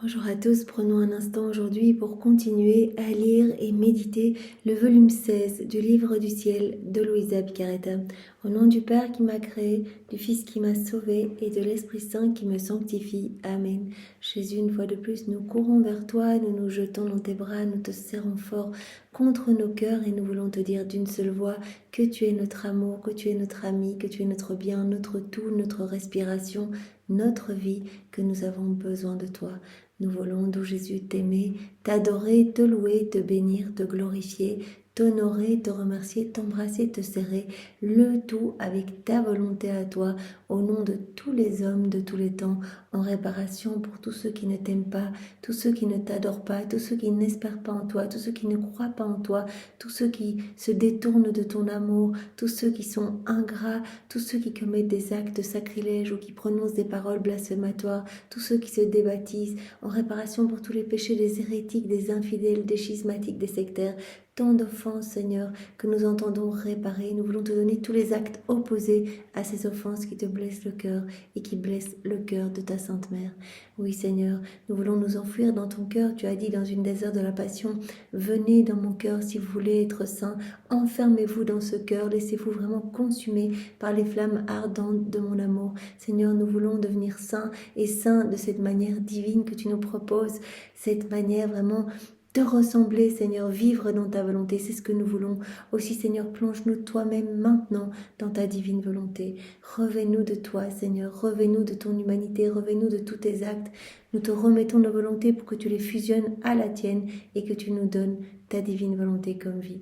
Bonjour à tous, prenons un instant aujourd'hui pour continuer à lire et méditer le volume 16 du livre du ciel de Louisa Picaretta. Au nom du Père qui m'a créé, du Fils qui m'a sauvé et de l'Esprit Saint qui me sanctifie. Amen. Jésus, une fois de plus, nous courons vers toi, nous nous jetons dans tes bras, nous te serrons fort contre nos cœurs et nous voulons te dire d'une seule voix que tu es notre amour, que tu es notre ami, que tu es notre bien, notre tout, notre respiration, notre vie, que nous avons besoin de toi. Nous voulons, d'où Jésus, t'aimer, t'adorer, te louer, te bénir, te glorifier, t'honorer, te remercier, t'embrasser, te serrer, le tout avec ta volonté à toi, au nom de tous les hommes de tous les temps, en réparation pour tous ceux qui ne t'aiment pas, tous ceux qui ne t'adorent pas, tous ceux qui n'espèrent pas en toi, tous ceux qui ne croient pas en toi, tous ceux qui se détournent de ton amour, tous ceux qui sont ingrats, tous ceux qui commettent des actes sacrilèges ou qui prononcent des paroles blasphématoires, tous ceux qui se débaptisent, en réparation pour tous les péchés des hérétiques, des infidèles, des schismatiques, des sectaires. Tant d'offenses, Seigneur, que nous entendons réparer. Nous voulons te donner tous les actes opposés à ces offenses qui te blessent le cœur et qui blessent le cœur de ta Sainte Mère. Oui, Seigneur, nous voulons nous enfouir dans ton cœur. Tu as dit dans une des heures de la Passion, venez dans mon cœur si vous voulez être saints. Enfermez-vous dans ce cœur. Laissez-vous vraiment consumer par les flammes ardentes de mon amour. Seigneur, nous voulons devenir saints et saints de cette manière divine que tu nous proposes, cette manière vraiment te ressembler, Seigneur, vivre dans ta volonté, c'est ce que nous voulons. Aussi, Seigneur, plonge-nous toi-même maintenant dans ta divine volonté. Revais-nous de toi, Seigneur, revais-nous de ton humanité, revais-nous de tous tes actes. Nous te remettons nos volontés pour que tu les fusionnes à la tienne et que tu nous donnes ta divine volonté comme vie.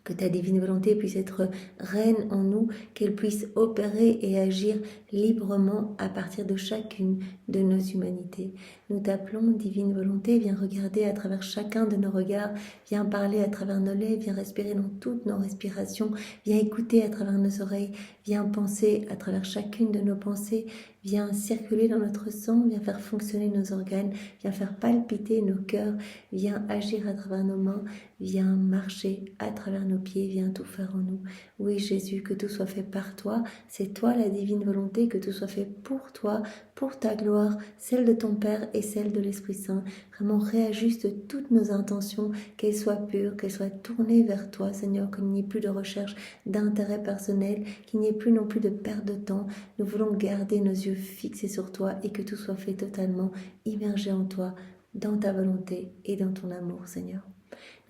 Que ta divine volonté puisse être reine en nous, qu'elle puisse opérer et agir librement à partir de chacune de nos humanités. Nous t'appelons, divine volonté, viens regarder à travers chacun de nos regards, viens parler à travers nos lèvres, viens respirer dans toutes nos respirations, viens écouter à travers nos oreilles, viens penser à travers chacune de nos pensées, viens circuler dans notre sang, viens faire fonctionner nos organes, viens faire palpiter nos cœurs, viens agir à travers nos mains, viens marcher à travers nos pieds, viens tout faire en nous. Oui, Jésus, que tout soit fait par toi, c'est toi la divine volonté, que tout soit fait pour toi, pour ta gloire, celle de ton Père et celle de l'Esprit Saint. Vraiment réajuste toutes nos intentions, qu'elles soient pures, qu'elles soient tournées vers toi, Seigneur, qu'il n'y ait plus de recherche d'intérêt personnel, qu'il n'y ait plus non plus de perte de temps. Nous voulons garder nos yeux fixés sur toi et que tout soit fait totalement immergé en toi, dans ta volonté et dans ton amour, Seigneur.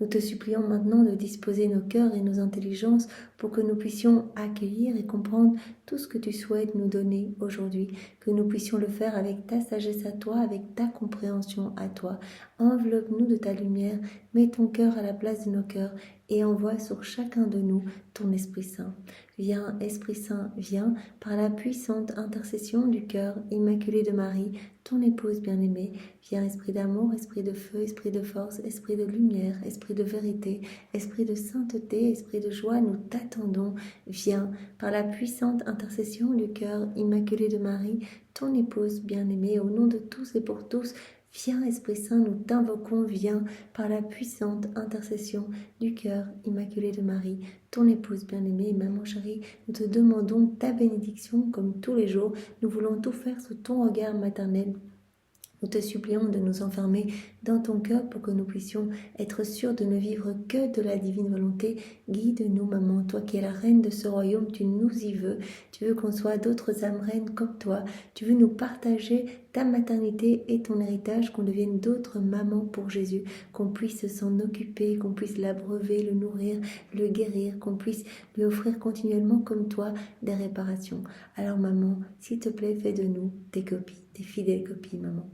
Nous te supplions maintenant de disposer nos cœurs et nos intelligences pour que nous puissions accueillir et comprendre tout ce que tu souhaites nous donner aujourd'hui, que nous puissions le faire avec ta sagesse à toi, avec ta compréhension à toi. Enveloppe-nous de ta lumière, mets ton cœur à la place de nos cœurs et envoie sur chacun de nous ton Esprit Saint. Viens, Esprit Saint, viens, par la puissante intercession du cœur immaculé de Marie, ton épouse bien-aimée. Viens, Esprit d'amour, Esprit de feu, Esprit de force, Esprit de lumière, Esprit de vérité, Esprit de sainteté, Esprit de joie, nous t'attendons. Viens, par la puissante intercession du cœur immaculé de Marie, ton épouse bien-aimée, au nom de tous et pour tous. Viens, Esprit Saint, nous t'invoquons, viens, par la puissante intercession du cœur immaculé de Marie, ton épouse bien-aimée, maman chérie, nous te demandons ta bénédiction comme tous les jours. Nous voulons tout faire sous ton regard maternel. Nous te supplions de nous enfermer dans ton cœur pour que nous puissions être sûrs de ne vivre que de la divine volonté. Guide-nous, maman, toi qui es la reine de ce royaume, tu nous y veux. Tu veux qu'on soit d'autres âmes reines comme toi. Tu veux nous partager ta maternité et ton héritage, qu'on devienne d'autres mamans pour Jésus, qu'on puisse s'en occuper, qu'on puisse l'abreuver, le nourrir, le guérir, qu'on puisse lui offrir continuellement comme toi des réparations. Alors maman, s'il te plaît, fais de nous tes copies, tes fidèles copies, maman.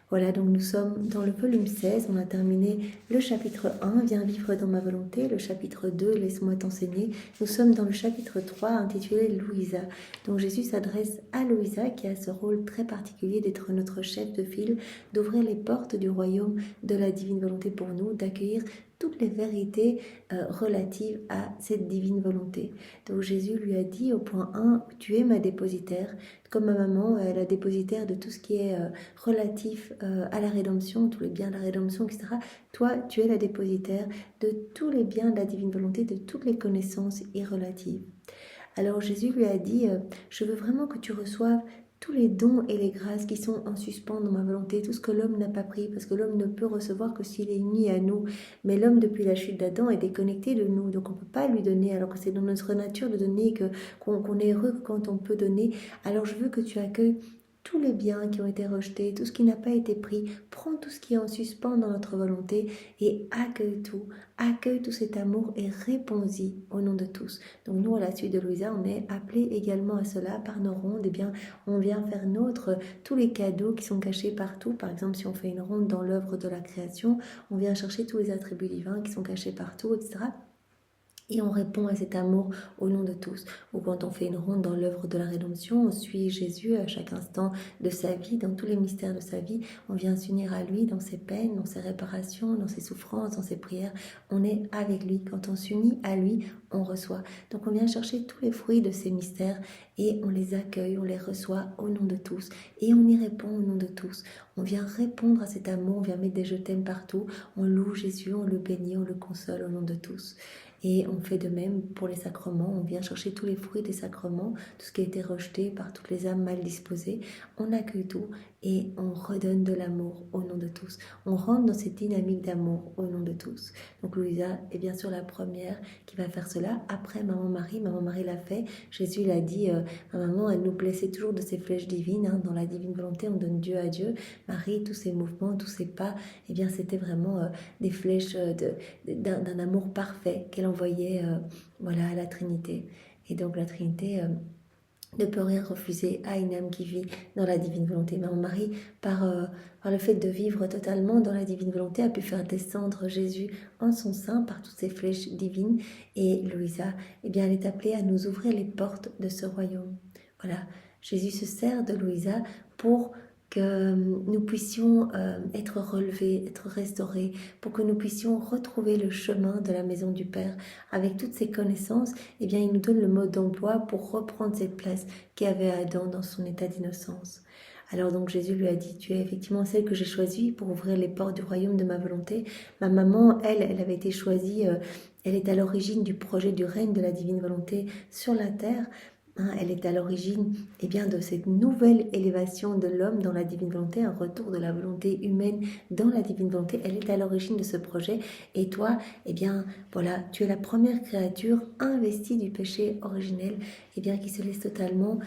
Voilà, donc nous sommes dans le volume 16, on a terminé le chapitre 1, Viens vivre dans ma volonté, le chapitre 2, Laisse-moi t'enseigner. Nous sommes dans le chapitre 3, intitulé Louisa. Donc Jésus s'adresse à Louisa, qui a ce rôle très particulier d'être notre chef de file, d'ouvrir les portes du royaume de la divine volonté pour nous, d'accueillir toutes les vérités relatives à cette divine volonté. Donc Jésus lui a dit au point 1, tu es ma dépositaire, comme ma maman est la dépositaire de tout ce qui est relatif à la rédemption, tous les biens de la rédemption, etc. Toi, tu es la dépositaire de tous les biens de la divine volonté, de toutes les connaissances irrelatives. Alors Jésus lui a dit, je veux vraiment que tu reçoives tous les dons et les grâces qui sont en suspens dans ma volonté, tout ce que l'homme n'a pas pris, parce que l'homme ne peut recevoir que s'il est uni à nous. Mais l'homme, depuis la chute d'Adam, est déconnecté de nous, donc on ne peut pas lui donner, alors que c'est dans notre nature de donner, qu'on est heureux quand on peut donner. Alors je veux que tu accueilles tous les biens qui ont été rejetés, tout ce qui n'a pas été pris, prends tout ce qui est en suspens dans notre volonté et accueille tout cet amour et réponds-y au nom de tous. Donc nous, à la suite de Louisa, on est appelés également à cela par nos rondes. Eh bien, on vient faire nôtre tous les cadeaux qui sont cachés partout. Par exemple, si on fait une ronde dans l'œuvre de la création, on vient chercher tous les attributs divins qui sont cachés partout, etc. Et on répond à cet amour au nom de tous. Ou quand on fait une ronde dans l'œuvre de la rédemption, on suit Jésus à chaque instant de sa vie, dans tous les mystères de sa vie. On vient s'unir à lui dans ses peines, dans ses réparations, dans ses souffrances, dans ses prières. On est avec lui. Quand on s'unit à lui, on reçoit. Donc on vient chercher tous les fruits de ces mystères et on les accueille, on les reçoit au nom de tous. Et on y répond au nom de tous. On vient répondre à cet amour, on vient mettre des je t'aime partout. On loue Jésus, on le bénit, on le console au nom de tous. Et on fait de même pour les sacrements, on vient chercher tous les fruits des sacrements, tout ce qui a été rejeté par toutes les âmes mal disposées, on accueille tout et on redonne de l'amour au nom de tous. On rentre dans cette dynamique d'amour au nom de tous. Donc Louisa est bien sûr la première qui va faire cela. Après Maman Marie l'a fait. Jésus l'a dit, ma maman, elle nous blessait toujours de ses flèches divines. Hein. Dans la divine volonté, on donne Dieu à Dieu. Marie, tous ses mouvements, tous ses pas, eh bien c'était vraiment des flèches d'un amour parfait qu'elle envoyait voilà, à la Trinité. Et donc la Trinité ne peut rien refuser à une âme qui vit dans la divine volonté. Maman Marie, par le fait de vivre totalement dans la divine volonté, a pu faire descendre Jésus en son sein par toutes ces flèches divines. Et Louisa, eh bien, elle est appelée à nous ouvrir les portes de ce royaume. Voilà, Jésus se sert de Louisa pour que nous puissions être relevés, être restaurés, pour que nous puissions retrouver le chemin de la maison du Père. Avec toutes ces connaissances, eh bien, il nous donne le mode d'emploi pour reprendre cette place qu'avait Adam dans son état d'innocence. Alors donc Jésus lui a dit, tu es effectivement celle que j'ai choisie pour ouvrir les portes du royaume de ma volonté. Ma maman, elle avait été choisie, elle est à l'origine du projet du règne de la divine volonté sur la terre. Elle est à l'origine de cette nouvelle élévation de l'homme dans la divine volonté, un retour de la volonté humaine dans la divine volonté. Elle est à l'origine de ce projet. Et toi, voilà, tu es la première créature investie du péché originel, qui se laisse totalement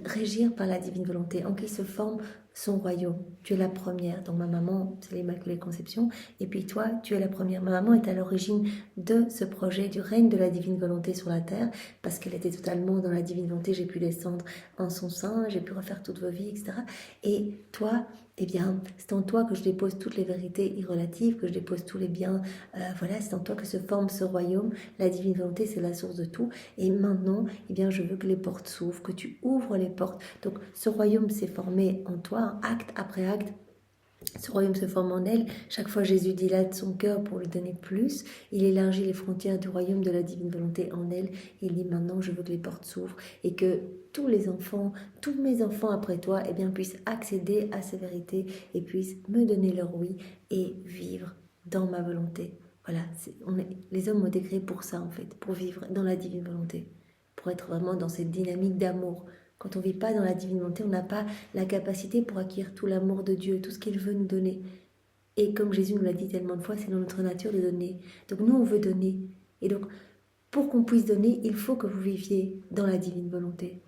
régir par la divine volonté, en qui se forme son royaume. Tu es la première. Donc ma maman, c'est l'Immaculée Conception. Et puis toi, tu es la première. Ma maman est à l'origine de ce projet du règne de la divine volonté sur la terre, parce qu'elle était totalement dans la divine volonté. J'ai pu descendre en son sein, j'ai pu refaire toutes vos vies, etc. Et toi, c'est en toi que je dépose toutes les vérités irrelatives, que je dépose tous les biens. Voilà, c'est en toi que se forme ce royaume. La divine volonté, c'est la source de tout. Et maintenant, je veux que les portes s'ouvrent, que tu ouvres les portes. Donc, ce royaume s'est formé en toi, acte après acte. Ce royaume se forme en elle. Chaque fois, Jésus dilate son cœur pour lui donner plus. Il élargit les frontières du royaume de la divine volonté en elle. Il dit maintenant, je veux que les portes s'ouvrent et que tous les enfants, tous mes enfants après toi, puissent accéder à ces vérités et puissent me donner leur oui et vivre dans ma volonté. Voilà, les hommes ont été créés pour ça en fait, pour vivre dans la divine volonté, pour être vraiment dans cette dynamique d'amour. Quand on ne vit pas dans la divine volonté, on n'a pas la capacité pour acquérir tout l'amour de Dieu, tout ce qu'il veut nous donner. Et comme Jésus nous l'a dit tellement de fois, c'est dans notre nature de donner. Donc nous, on veut donner. Et donc, pour qu'on puisse donner, il faut que vous viviez dans la divine volonté.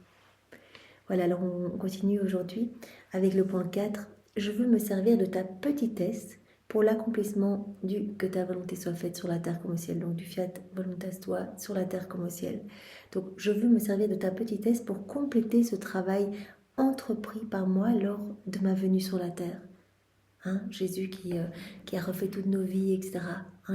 Voilà, alors on continue aujourd'hui avec le point 4. Je veux me servir de ta petitesse pour l'accomplissement du que ta volonté soit faite sur la terre comme au ciel. Donc du fiat voluntas tua sur la terre comme au ciel. Donc je veux me servir de ta petitesse pour compléter ce travail entrepris par moi lors de ma venue sur la terre. Jésus qui a refait toutes nos vies, etc.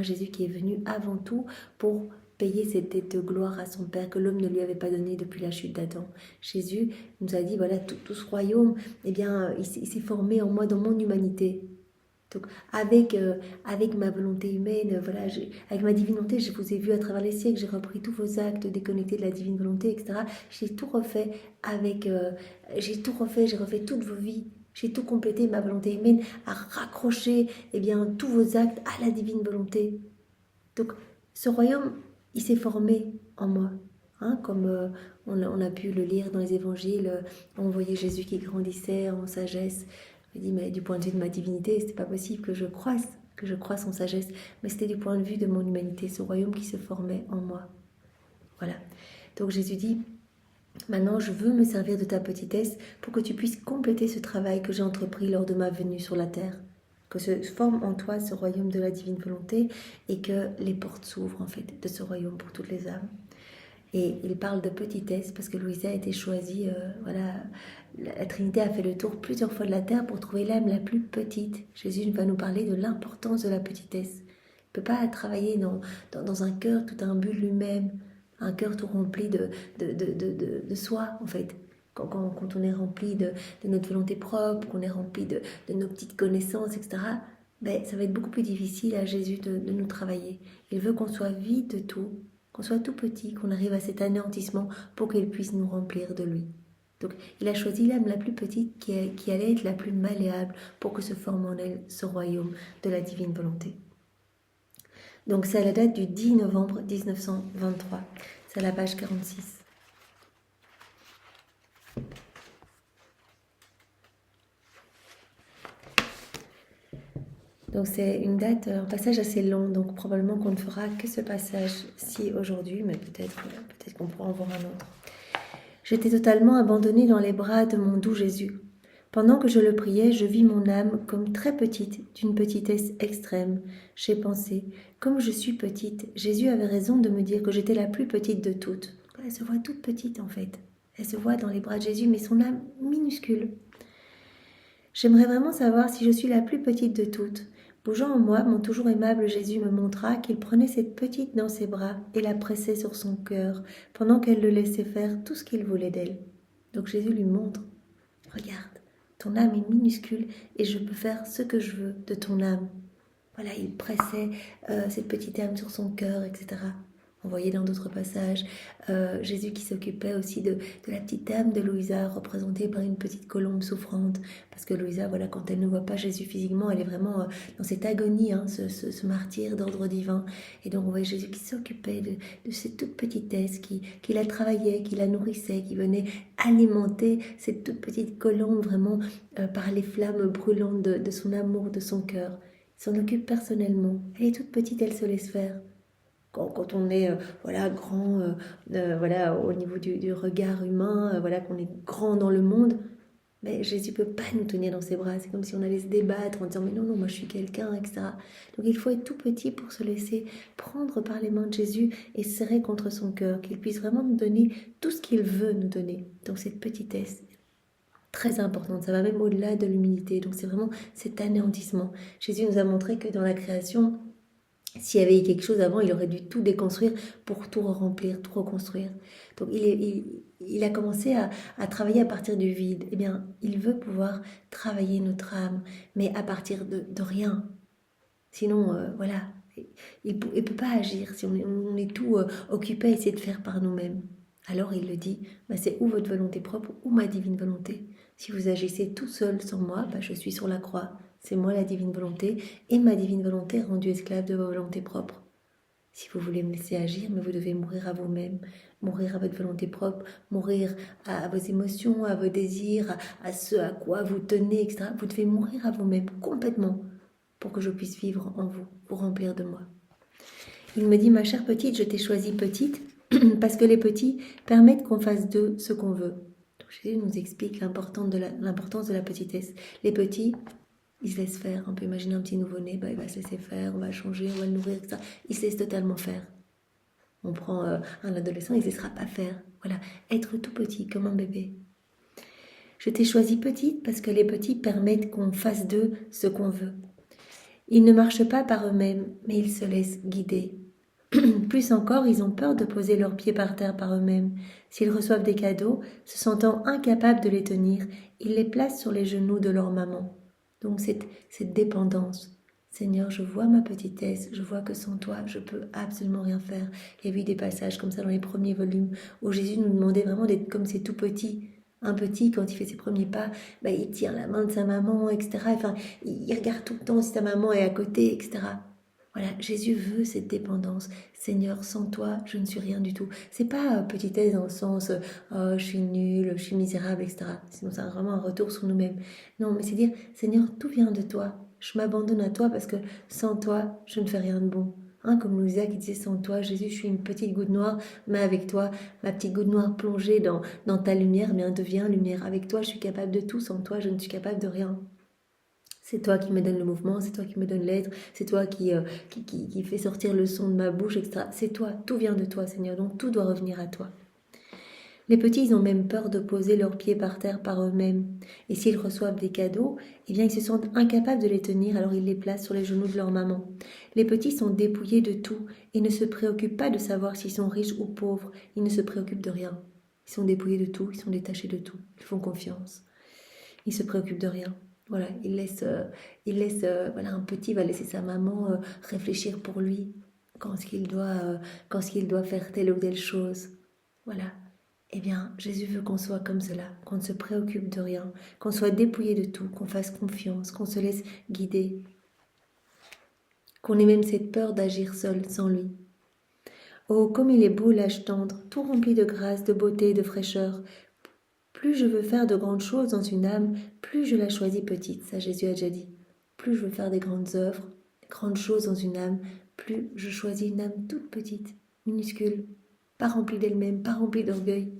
Jésus qui est venu avant tout pour payer cette dette de gloire à son Père que l'homme ne lui avait pas donnée depuis la chute d'Adam. Jésus nous a dit, voilà, tout ce royaume, il s'est formé en moi, dans mon humanité. Donc, avec ma volonté humaine, voilà, avec ma divine volonté, je vous ai vu à travers les siècles, j'ai repris tous vos actes déconnectés de la divine volonté, etc. J'ai tout refait j'ai refait toutes vos vies. J'ai tout complété, ma volonté humaine à raccrocher tous vos actes à la divine volonté. Donc, ce royaume, il s'est formé en moi. hein, comme on a pu le lire dans les évangiles, on voyait Jésus qui grandissait en sagesse. Je me dis, mais du point de vue de ma divinité, c'était pas possible que je croisse en sagesse, mais c'était du point de vue de mon humanité, ce royaume qui se formait en moi. Voilà. Donc Jésus dit, maintenant je veux me servir de ta petitesse pour que tu puisses compléter ce travail que j'ai entrepris lors de ma venue sur la terre. Que se forme en toi ce royaume de la divine volonté et que les portes s'ouvrent en fait de ce royaume pour toutes les âmes. Et il parle de petitesse parce que Louisa a été choisie, voilà, la Trinité a fait le tour plusieurs fois de la terre pour trouver l'âme la plus petite. Jésus va nous parler de l'importance de la petitesse. Il ne peut pas travailler dans un cœur tout imbu de lui-même, un cœur tout rempli de soi en fait. Quand on est rempli de notre volonté propre, qu'on est rempli de nos petites connaissances, etc., ben, ça va être beaucoup plus difficile à Jésus de nous travailler. Il veut qu'on soit vide de tout, qu'on soit tout petit, qu'on arrive à cet anéantissement pour qu'il puisse nous remplir de lui. Donc il a choisi l'âme la plus petite qui allait être la plus malléable pour que se forme en elle ce royaume de la divine volonté. Donc c'est à la date du 10 novembre 1923, c'est à la page 46. Donc c'est une date, un passage assez long, donc probablement qu'on ne fera que ce passage-ci aujourd'hui, mais peut-être qu'on pourra en voir un autre. J'étais totalement abandonnée dans les bras de mon doux Jésus. Pendant que je le priais, je vis mon âme comme très petite, d'une petitesse extrême. J'ai pensé, comme je suis petite, Jésus avait raison de me dire que j'étais la plus petite de toutes. Elle se voit toute petite en fait. Elle se voit dans les bras de Jésus, mais son âme minuscule. J'aimerais vraiment savoir si je suis la plus petite de toutes. Bougeant en moi, mon toujours aimable Jésus me montra qu'il prenait cette petite dans ses bras et la pressait sur son cœur, pendant qu'elle le laissait faire tout ce qu'il voulait d'elle. Donc Jésus lui montre, regarde, ton âme est minuscule et je peux faire ce que je veux de ton âme. Voilà, il pressait cette petite âme sur son cœur, etc. On voyait dans d'autres passages Jésus qui s'occupait aussi de la petite âme de Louisa, représentée par une petite colombe souffrante. Parce que Louisa, voilà, quand elle ne voit pas Jésus physiquement, elle est vraiment dans cette agonie, hein, ce martyr d'ordre divin. Et donc on voyait Jésus qui s'occupait de cette toute petitesse, qui la travaillait, qui la nourrissait, qui venait alimenter cette toute petite colombe vraiment par les flammes brûlantes de son amour, de son cœur. Il s'en occupe personnellement. Elle est toute petite, elle se laisse faire. Quand on est voilà, grand voilà, au niveau du regard humain, voilà, qu'on est grand dans le monde, mais Jésus ne peut pas nous tenir dans ses bras. C'est comme si on allait se débattre en disant « mais non, moi je suis quelqu'un », etc. Donc il faut être tout petit pour se laisser prendre par les mains de Jésus et serrer contre son cœur, qu'il puisse vraiment nous donner tout ce qu'il veut nous donner. Donc cette petitesse, très importante, ça va même au-delà de l'humilité. Donc c'est vraiment cet anéantissement. Jésus nous a montré que dans la création, s'il y avait eu quelque chose avant, il aurait dû tout déconstruire pour tout remplir, tout reconstruire. Donc il a commencé à travailler à partir du vide. Eh bien, il veut pouvoir travailler notre âme, mais à partir de rien. Sinon, voilà, il ne peut pas agir si on est tout occupé à essayer de faire par nous-mêmes. Alors il le dit, bah, c'est ou votre volonté propre ou ma divine volonté. Si vous agissez tout seul sans moi, bah, je suis sur la croix. C'est moi la divine volonté et ma divine volonté rendue esclave de vos volontés propres. Si vous voulez me laisser agir, mais vous devez mourir à vous-même, mourir à votre volonté propre, mourir à vos émotions, à vos désirs, à ce à quoi vous tenez, etc. Vous devez mourir à vous-même complètement pour que je puisse vivre en vous, vous remplir de moi. Il me dit, ma chère petite, je t'ai choisie petite parce que les petits permettent qu'on fasse d'eux ce qu'on veut. Donc Jésus nous explique l'importance de la petitesse. Les petits, ils se laissent faire. On peut imaginer un petit nouveau-né, bah, il va se laisser faire, on va changer, on va le nourrir, etc. Il se laisse totalement faire. On prend un adolescent, il ne se laissera pas faire. Voilà, être tout petit comme un bébé. Je t'ai choisi petite parce que les petits permettent qu'on fasse d'eux ce qu'on veut. Ils ne marchent pas par eux-mêmes, mais ils se laissent guider. Plus encore, ils ont peur de poser leurs pieds par terre par eux-mêmes. S'ils reçoivent des cadeaux, se sentant incapables de les tenir, ils les placent sur les genoux de leur maman. Donc cette dépendance. Seigneur, je vois ma petitesse, je vois que sans toi, je peux absolument rien faire. Il y a eu des passages comme ça dans les premiers volumes où Jésus nous demandait vraiment d'être comme ces tout petits. Un petit, quand il fait ses premiers pas, bah, il tient la main de sa maman, etc. Enfin, il regarde tout le temps si sa maman est à côté, etc. Voilà, Jésus veut cette dépendance. Seigneur, sans toi, je ne suis rien du tout. C'est pas petitesse dans le sens oh, je suis nulle, je suis misérable, etc. Sinon, c'est vraiment un retour sur nous-mêmes. Non, mais c'est dire Seigneur, tout vient de toi. Je m'abandonne à toi parce que sans toi, je ne fais rien de bon. Hein, comme Louisa qui disait sans toi, Jésus, je suis une petite goutte noire, mais avec toi, ma petite goutte noire plongée dans ta lumière, eh bien devient lumière. Avec toi, je suis capable de tout. Sans toi, je ne suis capable de rien. C'est toi qui me donne le mouvement, c'est toi qui me donne l'être, c'est toi qui fait sortir le son de ma bouche, etc. C'est toi, tout vient de toi, Seigneur, donc tout doit revenir à toi. Les petits, ils ont même peur de poser leurs pieds par terre par eux-mêmes. Et s'ils reçoivent des cadeaux, eh bien, ils se sentent incapables de les tenir, alors ils les placent sur les genoux de leur maman. Les petits sont dépouillés de tout et ne se préoccupent pas de savoir s'ils sont riches ou pauvres. Ils ne se préoccupent de rien. Ils sont dépouillés de tout, ils sont détachés de tout. Ils font confiance. Ils se préoccupent de rien. Voilà, voilà, un petit va laisser sa maman réfléchir pour lui quand ce qu'il doit faire telle ou telle chose. Voilà. Eh bien, Jésus veut qu'on soit comme cela, qu'on ne se préoccupe de rien, qu'on soit dépouillé de tout, qu'on fasse confiance, qu'on se laisse guider, qu'on ait même cette peur d'agir seul, sans lui. Oh, comme il est beau l'âge tendre, tout rempli de grâce, de beauté, de fraîcheur. Plus je veux faire de grandes choses dans une âme, plus je la choisis petite, ça Jésus a déjà dit. Plus je veux faire des grandes œuvres, des grandes choses dans une âme, plus je choisis une âme toute petite, minuscule, pas remplie d'elle-même, pas remplie d'orgueil.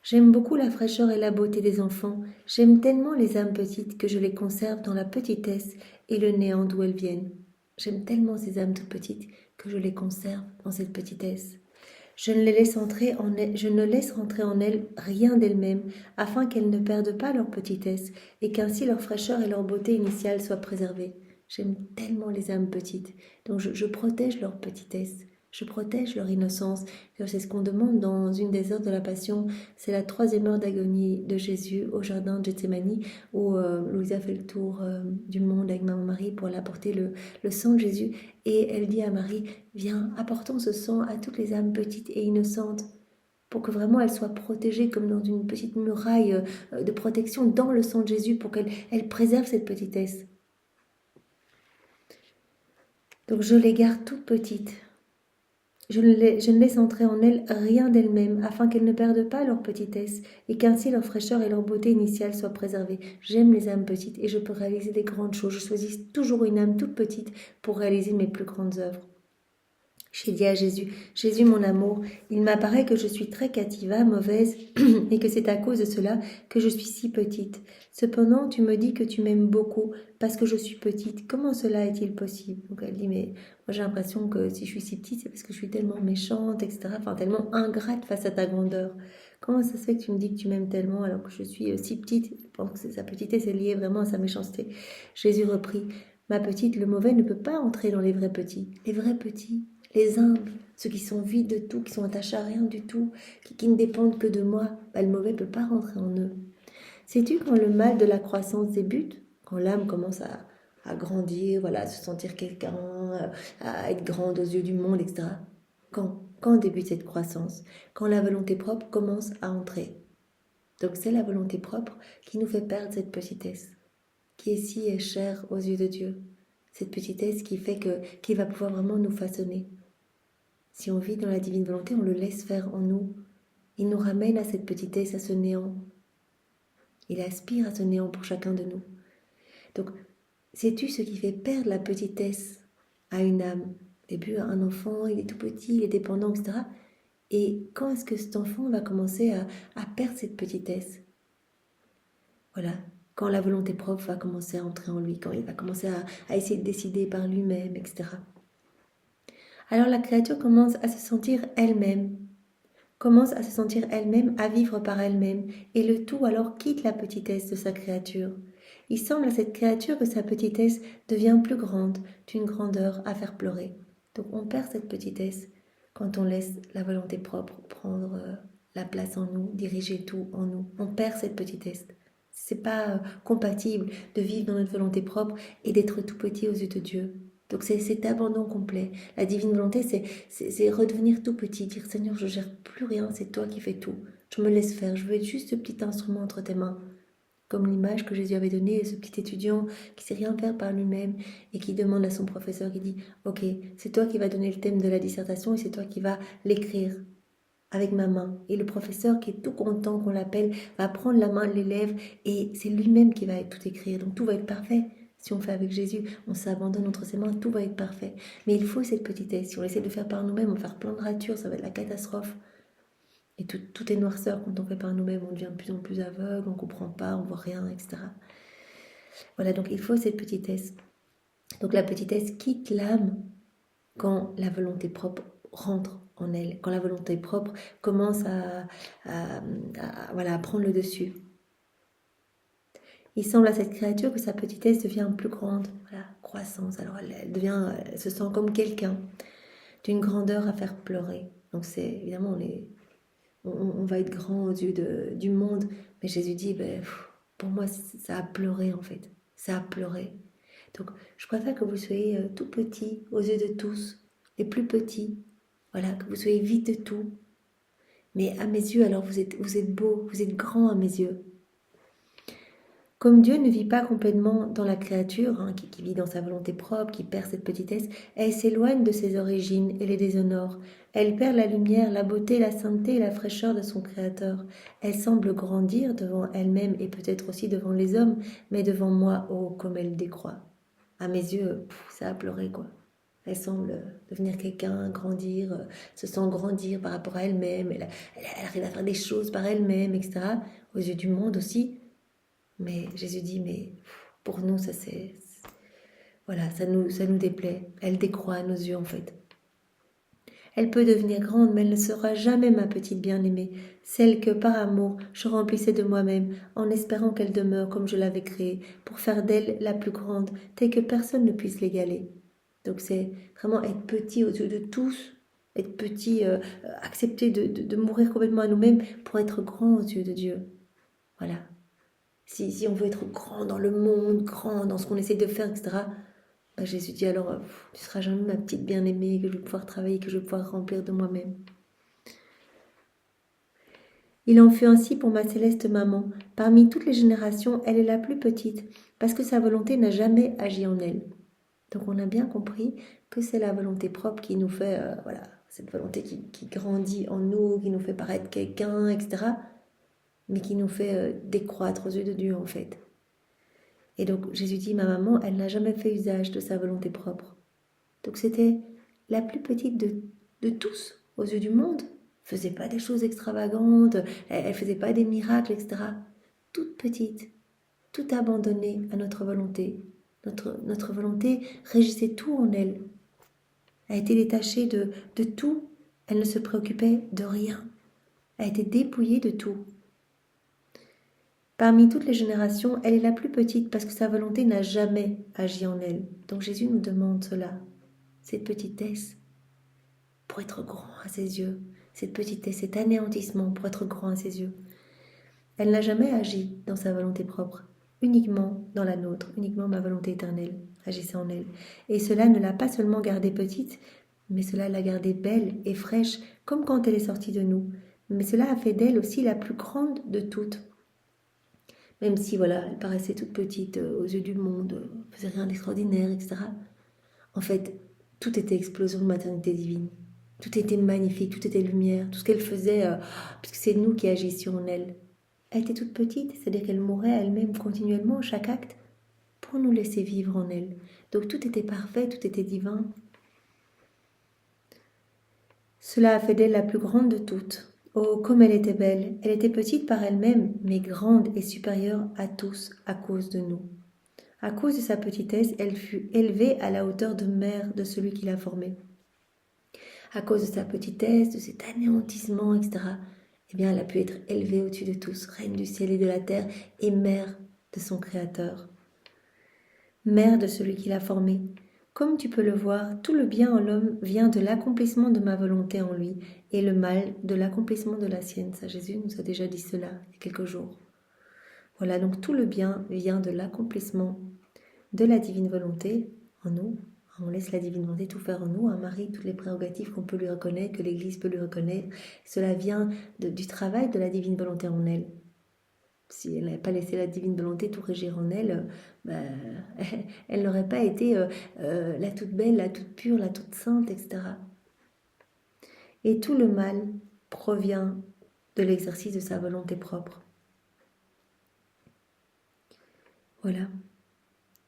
J'aime beaucoup la fraîcheur et la beauté des enfants, j'aime tellement les âmes petites que je les conserve dans la petitesse et le néant d'où elles viennent. J'aime tellement ces âmes toutes petites que je les conserve dans cette petitesse. Je ne laisse rentrer en elles rien d'elles-mêmes, afin qu'elles ne perdent pas leur petitesse, et qu'ainsi leur fraîcheur et leur beauté initiale soient préservées. J'aime tellement les âmes petites, donc je protège leur petitesse, je protège leur innocence. C'est ce qu'on demande dans une des heures de la Passion, c'est la 3e heure d'agonie de Jésus au jardin de Gethsémani, où Louisa fait le tour du monde avec Maman Marie pour aller apporter le sang de Jésus, et elle dit à Marie, viens, apportons ce sang à toutes les âmes petites et innocentes, pour que vraiment elles soient protégées comme dans une petite muraille de protection dans le sang de Jésus, pour qu'elles préservent cette petitesse. Donc je les garde toutes petites. Je ne laisse entrer en elles rien d'elles-mêmes, afin qu'elles ne perdent pas leur petitesse, et qu'ainsi leur fraîcheur et leur beauté initiale soient préservées. J'aime les âmes petites, et je peux réaliser des grandes choses. Je choisis toujours une âme toute petite pour réaliser mes plus grandes œuvres. J'ai dit à Jésus, Jésus mon amour, il m'apparaît que je suis très cativa, mauvaise, et que c'est à cause de cela que je suis si petite. Cependant, tu me dis que tu m'aimes beaucoup parce que je suis petite. Comment cela est-il possible? Donc elle dit, mais moi j'ai l'impression que si je suis si petite, c'est parce que je suis tellement méchante, etc. Enfin, tellement ingrate face à ta grandeur. Comment ça se fait que tu me dis que tu m'aimes tellement alors que je suis si petite? Je pense que sa petitesse est liée vraiment à sa méchanceté. Jésus reprit, ma petite, le mauvais ne peut pas entrer dans les vrais petits. Les vrais petits, les humbles, ceux qui sont vides de tout, qui sont attachés à rien du tout, qui ne dépendent que de moi, le mauvais ne peut pas rentrer en eux. Sais-tu quand le mal de la croissance débute? Quand l'âme commence à grandir, voilà, à se sentir quelqu'un, à être grande aux yeux du monde, etc. Quand débute cette croissance? Quand la volonté propre commence à entrer. Donc c'est la volonté propre qui nous fait perdre cette petitesse, qui est si chère aux yeux de Dieu. Cette petitesse qu'il va pouvoir vraiment nous façonner. Si on vit dans la divine volonté, on le laisse faire en nous. Il nous ramène à cette petitesse, à ce néant. Il aspire à ce néant pour chacun de nous. Donc, sais-tu ce qui fait perdre la petitesse à une âme? Au début, un enfant, il est tout petit, il est dépendant, etc. Et quand est-ce que cet enfant va commencer à perdre cette petitesse? Voilà, quand la volonté propre va commencer à entrer en lui, quand il va commencer à essayer de décider par lui-même, etc. Alors la créature commence à se sentir elle-même, à vivre par elle-même, et le tout alors quitte la petitesse de sa créature. Il semble à cette créature que sa petitesse devient plus grande, d'une grandeur à faire pleurer. Donc on perd cette petitesse quand on laisse la volonté propre prendre la place en nous, diriger tout en nous. On perd cette petitesse. C'est pas compatible de vivre dans notre volonté propre et d'être tout petit aux yeux de Dieu. Donc c'est cet abandon complet. La divine volonté, c'est redevenir tout petit, dire Seigneur, je gère plus rien, c'est toi qui fais tout. Je me laisse faire, je veux être juste ce petit instrument entre tes mains. Comme l'image que Jésus avait donnée, ce petit étudiant qui sait rien faire par lui-même et qui demande à son professeur, qui dit « Ok, c'est toi qui vas donner le thème de la dissertation et c'est toi qui vas l'écrire avec ma main. » Et le professeur, qui est tout content qu'on l'appelle, va prendre la main de l'élève et c'est lui-même qui va tout écrire. Donc tout va être parfait. Si on fait avec Jésus, on s'abandonne entre ses mains, tout va être parfait. Mais il faut cette petitesse. Si on essaie de faire par nous-mêmes, on va faire plein de ratures, ça va être la catastrophe. Et tout est noirceur quand on fait par nous-mêmes, on devient de plus en plus aveugle, on ne comprend pas, on ne voit rien, etc. Voilà, donc il faut cette petitesse. Donc la petitesse quitte l'âme quand la volonté propre rentre en elle, quand la volonté propre commence à prendre le dessus. Il semble à cette créature que sa petitesse devient plus grande, voilà, croissance. Alors elle se sent comme quelqu'un, d'une grandeur à faire pleurer. Donc c'est évidemment on va être grand aux yeux du monde, mais Jésus dit, pour moi, ça a pleuré en fait, ça a pleuré. Donc, je préfère que vous soyez tout petit aux yeux de tous, les plus petits, voilà, que vous soyez vide de tout. Mais à mes yeux, alors vous êtes beau, vous êtes grand à mes yeux. Comme Dieu ne vit pas complètement dans la créature, qui vit dans sa volonté propre, qui perd cette petitesse, elle s'éloigne de ses origines et les déshonore. Elle perd la lumière, la beauté, la sainteté et la fraîcheur de son Créateur. Elle semble grandir devant elle-même et peut-être aussi devant les hommes, mais devant moi, oh, comme elle décroît. À mes yeux, ça a pleuré, quoi. Elle semble devenir quelqu'un, grandir, se sent grandir par rapport à elle-même, elle arrive à faire des choses par elle-même, etc. Aux yeux du monde aussi. Mais Jésus dit, mais pour nous, voilà, ça nous déplaît. Elle décroît à nos yeux, en fait. Elle peut devenir grande, mais elle ne sera jamais ma petite bien-aimée, celle que, par amour, je remplissais de moi-même, en espérant qu'elle demeure comme je l'avais créée, pour faire d'elle la plus grande, telle que personne ne puisse l'égaler. Donc c'est vraiment être petit aux yeux de tous, être petit, accepter de mourir complètement à nous-mêmes pour être grand aux yeux de Dieu. Voilà. Si on veut être grand dans le monde, grand dans ce qu'on essaie de faire, etc., Jésus dit alors, tu seras jamais ma petite bien-aimée, que je vais pouvoir travailler, que je vais pouvoir remplir de moi-même. Il en fut ainsi pour ma céleste maman. Parmi toutes les générations, elle est la plus petite, parce que sa volonté n'a jamais agi en elle. Donc on a bien compris que c'est la volonté propre qui nous fait, cette volonté qui grandit en nous, qui nous fait paraître quelqu'un, etc., mais qui nous fait décroître aux yeux de Dieu, en fait. Et donc Jésus dit, ma maman, elle n'a jamais fait usage de sa volonté propre. Donc c'était la plus petite de tous aux yeux du monde. Elle ne faisait pas des choses extravagantes, elle ne faisait pas des miracles, etc. Toute petite, tout abandonnée à notre volonté. Notre volonté régissait tout en elle. Elle était détachée de tout, elle ne se préoccupait de rien. Elle était dépouillée de tout. Parmi toutes les générations, elle est la plus petite parce que sa volonté n'a jamais agi en elle. Donc Jésus nous demande cela, cette petitesse pour être grand à ses yeux, cette petitesse, cet anéantissement pour être grand à ses yeux. Elle n'a jamais agi dans sa volonté propre, uniquement dans la nôtre, uniquement ma volonté éternelle agissait en elle. Et cela ne l'a pas seulement gardée petite, mais cela l'a gardée belle et fraîche, comme quand elle est sortie de nous. Mais cela a fait d'elle aussi la plus grande de toutes. Même si, elle paraissait toute petite aux yeux du monde, faisait rien d'extraordinaire, etc. En fait, tout était explosion de maternité divine. Tout était magnifique, tout était lumière, tout ce qu'elle faisait, puisque c'est nous qui agissions en elle. Elle était toute petite, c'est-à-dire qu'elle mourait elle-même continuellement, chaque acte, pour nous laisser vivre en elle. Donc tout était parfait, tout était divin. Cela a fait d'elle la plus grande de toutes. Oh, comme elle était belle! Elle était petite par elle-même, mais grande et supérieure à tous à cause de nous. À cause de sa petitesse, elle fut élevée à la hauteur de mère de celui qui l'a formée. À cause de sa petitesse, de cet anéantissement, etc., elle a pu être élevée au-dessus de tous, reine du ciel et de la terre, et mère de son Créateur. Mère de celui qui l'a formée. Comme tu peux le voir, tout le bien en l'homme vient de l'accomplissement de ma volonté en lui, et le mal de l'accomplissement de la sienne. Ça, Jésus nous a déjà dit cela il y a quelques jours. Voilà, donc tout le bien vient de l'accomplissement de la divine volonté en nous. On laisse la divine volonté tout faire en nous, un mari, toutes les prérogatives qu'on peut lui reconnaître, que l'Église peut lui reconnaître. Cela vient du travail de la divine volonté en elle. Si elle n'avait pas laissé la divine volonté tout régir en elle, elle n'aurait pas été la toute belle, la toute pure, la toute sainte, etc. Et tout le mal provient de l'exercice de sa volonté propre. Voilà.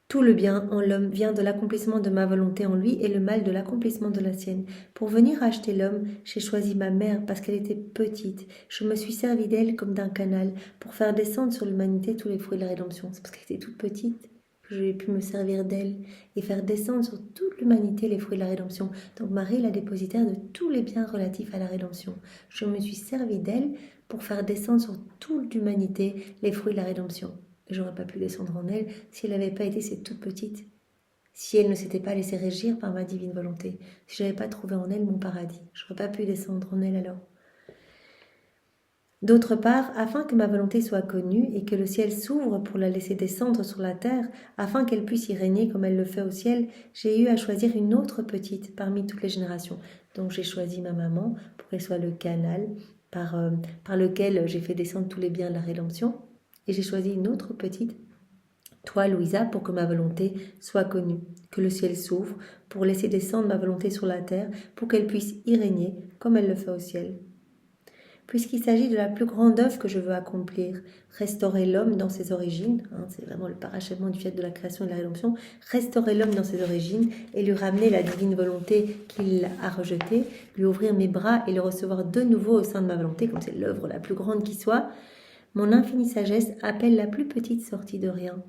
Tout le bien en l'homme vient de l'accomplissement de ma volonté en lui et le mal de l'accomplissement de la sienne. Pour venir acheter l'homme, j'ai choisi ma mère parce qu'elle était petite. Je me suis servi d'elle comme d'un canal pour faire descendre sur l'humanité tous les fruits de la rédemption. C'est parce qu'elle était toute petite que j'ai pu me servir d'elle et faire descendre sur toute l'humanité les fruits de la rédemption. Donc Marie est la dépositaire de tous les biens relatifs à la rédemption. Je me suis servi d'elle pour faire descendre sur toute l'humanité les fruits de la rédemption. J'aurais pas pu descendre en elle si elle n'avait pas été cette toute petite, si elle ne s'était pas laissée régir par ma divine volonté, si je n'avais pas trouvé en elle mon paradis. Je n'aurais pas pu descendre en elle alors. D'autre part, afin que ma volonté soit connue et que le ciel s'ouvre pour la laisser descendre sur la terre, afin qu'elle puisse y régner comme elle le fait au ciel, j'ai eu à choisir une autre petite parmi toutes les générations. Donc j'ai choisi ma maman pour qu'elle soit le canal par lequel j'ai fait descendre tous les biens de la rédemption. Et j'ai choisi une autre petite, toi Louisa, pour que ma volonté soit connue, que le ciel s'ouvre pour laisser descendre ma volonté sur la terre, pour qu'elle puisse y régner comme elle le fait au ciel. Puisqu'il s'agit de la plus grande œuvre que je veux accomplir, restaurer l'homme dans ses origines, c'est vraiment le parachèvement du fiat de la création et de la rédemption, restaurer l'homme dans ses origines et lui ramener la divine volonté qu'il a rejetée, lui ouvrir mes bras et le recevoir de nouveau au sein de ma volonté, comme c'est l'œuvre la plus grande qui soit. Mon infinie sagesse appelle la plus petite sortie de rien.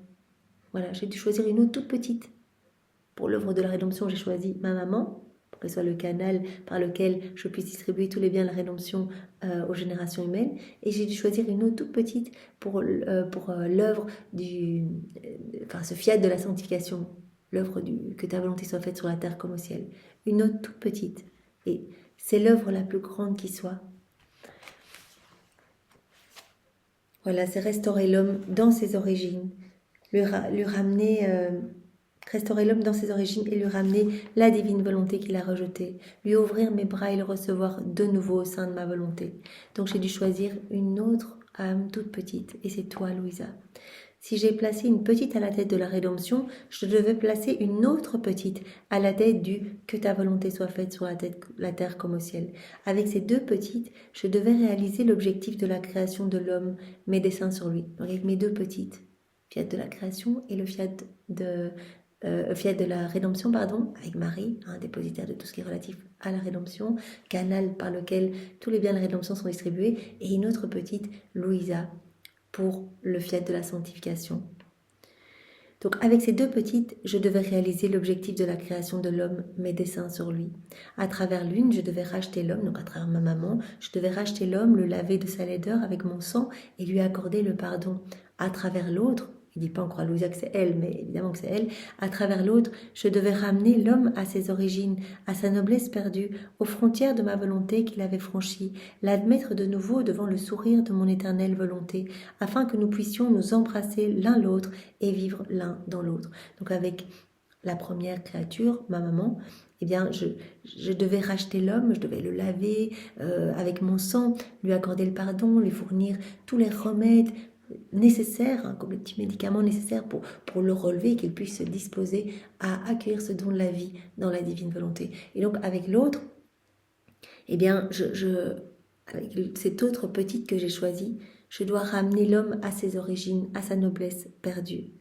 Voilà, j'ai dû choisir une autre toute petite. Pour l'œuvre de la rédemption, j'ai choisi ma maman, pour qu'elle soit le canal par lequel je puisse distribuer tous les biens de la rédemption aux générations humaines. Et j'ai dû choisir une autre toute petite pour l'œuvre ce fiat de la sanctification, l'œuvre que ta volonté soit faite sur la terre comme au ciel. Une autre toute petite. Et c'est l'œuvre la plus grande qui soit. Voilà, c'est restaurer l'homme dans ses origines, lui ramener, restaurer l'homme dans ses origines et lui ramener la divine volonté qu'il a rejetée, lui ouvrir mes bras et le recevoir de nouveau au sein de ma volonté. Donc j'ai dû choisir une autre âme toute petite, et c'est toi, Louisa. Si j'ai placé une petite à la tête de la rédemption, je devais placer une autre petite à la tête du « que ta volonté soit faite sur la terre comme au ciel ». Avec ces deux petites, je devais réaliser l'objectif de la création de l'homme, mes desseins sur lui. Donc avec mes deux petites, fiat de la création et le fiat de la rédemption, avec Marie, dépositaire de tout ce qui est relatif à la rédemption, canal par lequel tous les biens de la rédemption sont distribués, et une autre petite, Louisa, pour le fiat de la sanctification. Donc avec ces deux petites, je devais réaliser l'objectif de la création de l'homme, mes desseins sur lui. À travers l'une, je devais racheter l'homme, donc à travers ma maman, je devais racheter l'homme, le laver de sa laideur avec mon sang et lui accorder le pardon. À travers l'autre, il ne dit pas encore à Louisa que c'est elle, mais évidemment que c'est elle, à travers l'autre, je devais ramener l'homme à ses origines, à sa noblesse perdue, aux frontières de ma volonté qu'il avait franchie, l'admettre de nouveau devant le sourire de mon éternelle volonté, afin que nous puissions nous embrasser l'un l'autre et vivre l'un dans l'autre. Donc avec la première créature, ma maman, eh bien, je devais racheter l'homme, je devais le laver avec mon sang, lui accorder le pardon, lui fournir tous les remèdes nécessaires, comme les petits médicaments nécessaires pour le relever, qu'il puisse se disposer à accueillir ce don de la vie dans la divine volonté. Et donc avec l'autre, eh bien, avec cette autre petite que j'ai choisie, je dois ramener l'homme à ses origines, à sa noblesse perdue.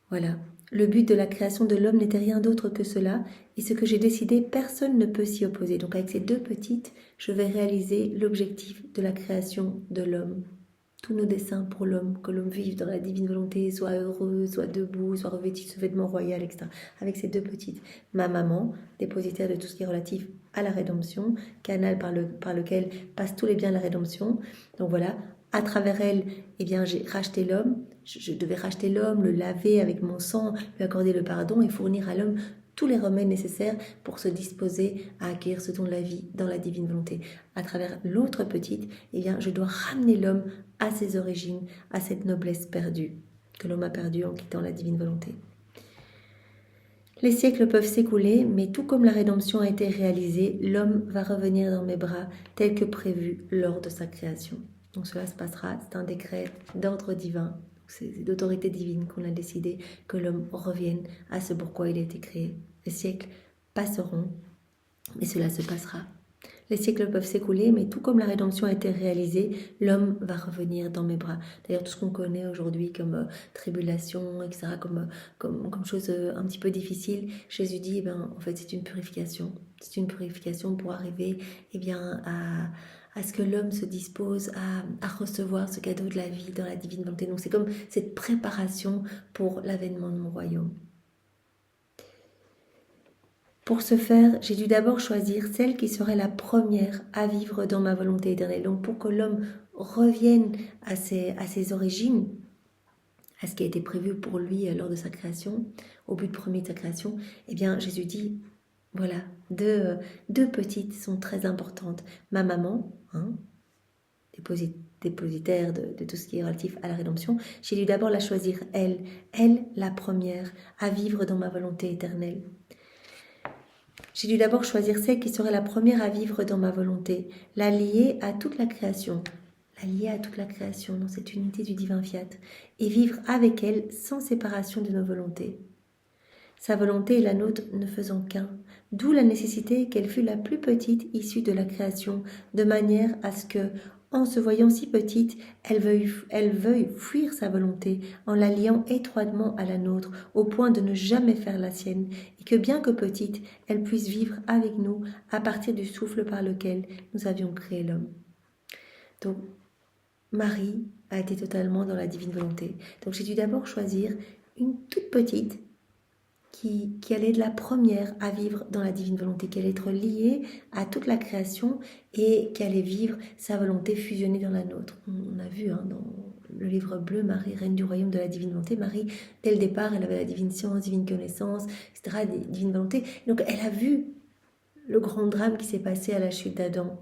Voilà. Le but de la création de l'homme n'était rien d'autre que cela, et ce que j'ai décidé, personne ne peut s'y opposer. Donc avec ces deux petites, je vais réaliser l'objectif de la création de l'homme. Tous nos desseins pour l'homme, que l'homme vive dans la divine volonté, soit heureux, soit debout, soit revêtu de ce vêtement royal, etc. Avec ces deux petites, ma maman, dépositaire de tout ce qui est relatif à la rédemption, canal par lequel passent tous les biens de la rédemption. Donc voilà, à travers elle, eh bien, j'ai racheté l'homme. Je devais racheter l'homme, le laver avec mon sang, lui accorder le pardon et fournir à l'homme tous les remèdes nécessaires pour se disposer à acquérir ce don de la vie dans la divine volonté. À travers l'autre petite, eh bien, je dois ramener l'homme à ses origines, à cette noblesse perdue, que l'homme a perdue en quittant la divine volonté. Les siècles peuvent s'écouler, mais tout comme la rédemption a été réalisée, l'homme va revenir dans mes bras tel que prévu lors de sa création. Donc cela se passera, c'est un décret d'ordre divin, c'est d'autorité divine qu'on a décidé que l'homme revienne à ce pourquoi il a été créé. Les siècles passeront, mais cela se passera. Les siècles peuvent s'écouler, mais tout comme la rédemption a été réalisée, l'homme va revenir dans mes bras. D'ailleurs, tout ce qu'on connaît aujourd'hui comme tribulation, etc., comme chose un petit peu difficile, Jésus dit, en fait, c'est une purification. C'est une purification pour arriver à ce que l'homme se dispose à recevoir ce cadeau de la vie dans la divine volonté. Donc, c'est comme cette préparation pour l'avènement de mon royaume. Pour ce faire, j'ai dû d'abord choisir celle qui serait la première à vivre dans ma volonté éternelle. Donc pour que l'homme revienne à ses origines, à ce qui a été prévu pour lui lors de sa création, au but premier de sa création, eh bien Jésus dit, voilà, deux petites sont très importantes. Ma maman, dépositaire de tout ce qui est relatif à la rédemption, j'ai dû d'abord la choisir, elle la première à vivre dans ma volonté éternelle. J'ai dû d'abord choisir celle qui serait la première à vivre dans ma volonté, la lier à toute la création, dans cette unité du divin fiat, et vivre avec elle sans séparation de nos volontés. Sa volonté et la nôtre ne faisant qu'un, d'où la nécessité qu'elle fût la plus petite issue de la création, de manière à ce que, en se voyant si petite, elle veuille fuir sa volonté en la liant étroitement à la nôtre, au point de ne jamais faire la sienne, et que bien que petite, elle puisse vivre avec nous à partir du souffle par lequel nous avions créé l'homme. Donc, Marie a été totalement dans la divine volonté. Donc j'ai dû d'abord choisir une toute petite qui allait être la première à vivre dans la divine volonté, qui allait être liée à toute la création et qui allait vivre sa volonté fusionnée dans la nôtre. On a vu dans le livre bleu, Marie, reine du royaume de la divine volonté. Marie, dès le départ, elle avait la divine science, divine connaissance, etc., divine volonté. Donc elle a vu le grand drame qui s'est passé à la chute d'Adam.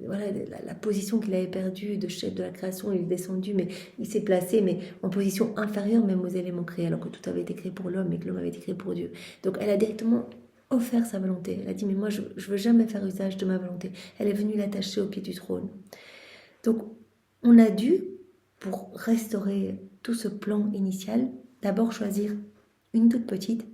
Voilà la position qu'il avait perdue de chef de la création, il est descendu, mais il s'est placé mais en position inférieure même aux éléments créés, alors que tout avait été créé pour l'homme et que l'homme avait été créé pour Dieu. Donc elle a directement offert sa volonté. Elle a dit, mais moi je veux jamais faire usage de ma volonté. Elle est venue l'attacher au pied du trône. Donc on a dû, pour restaurer tout ce plan initial, d'abord choisir une toute petite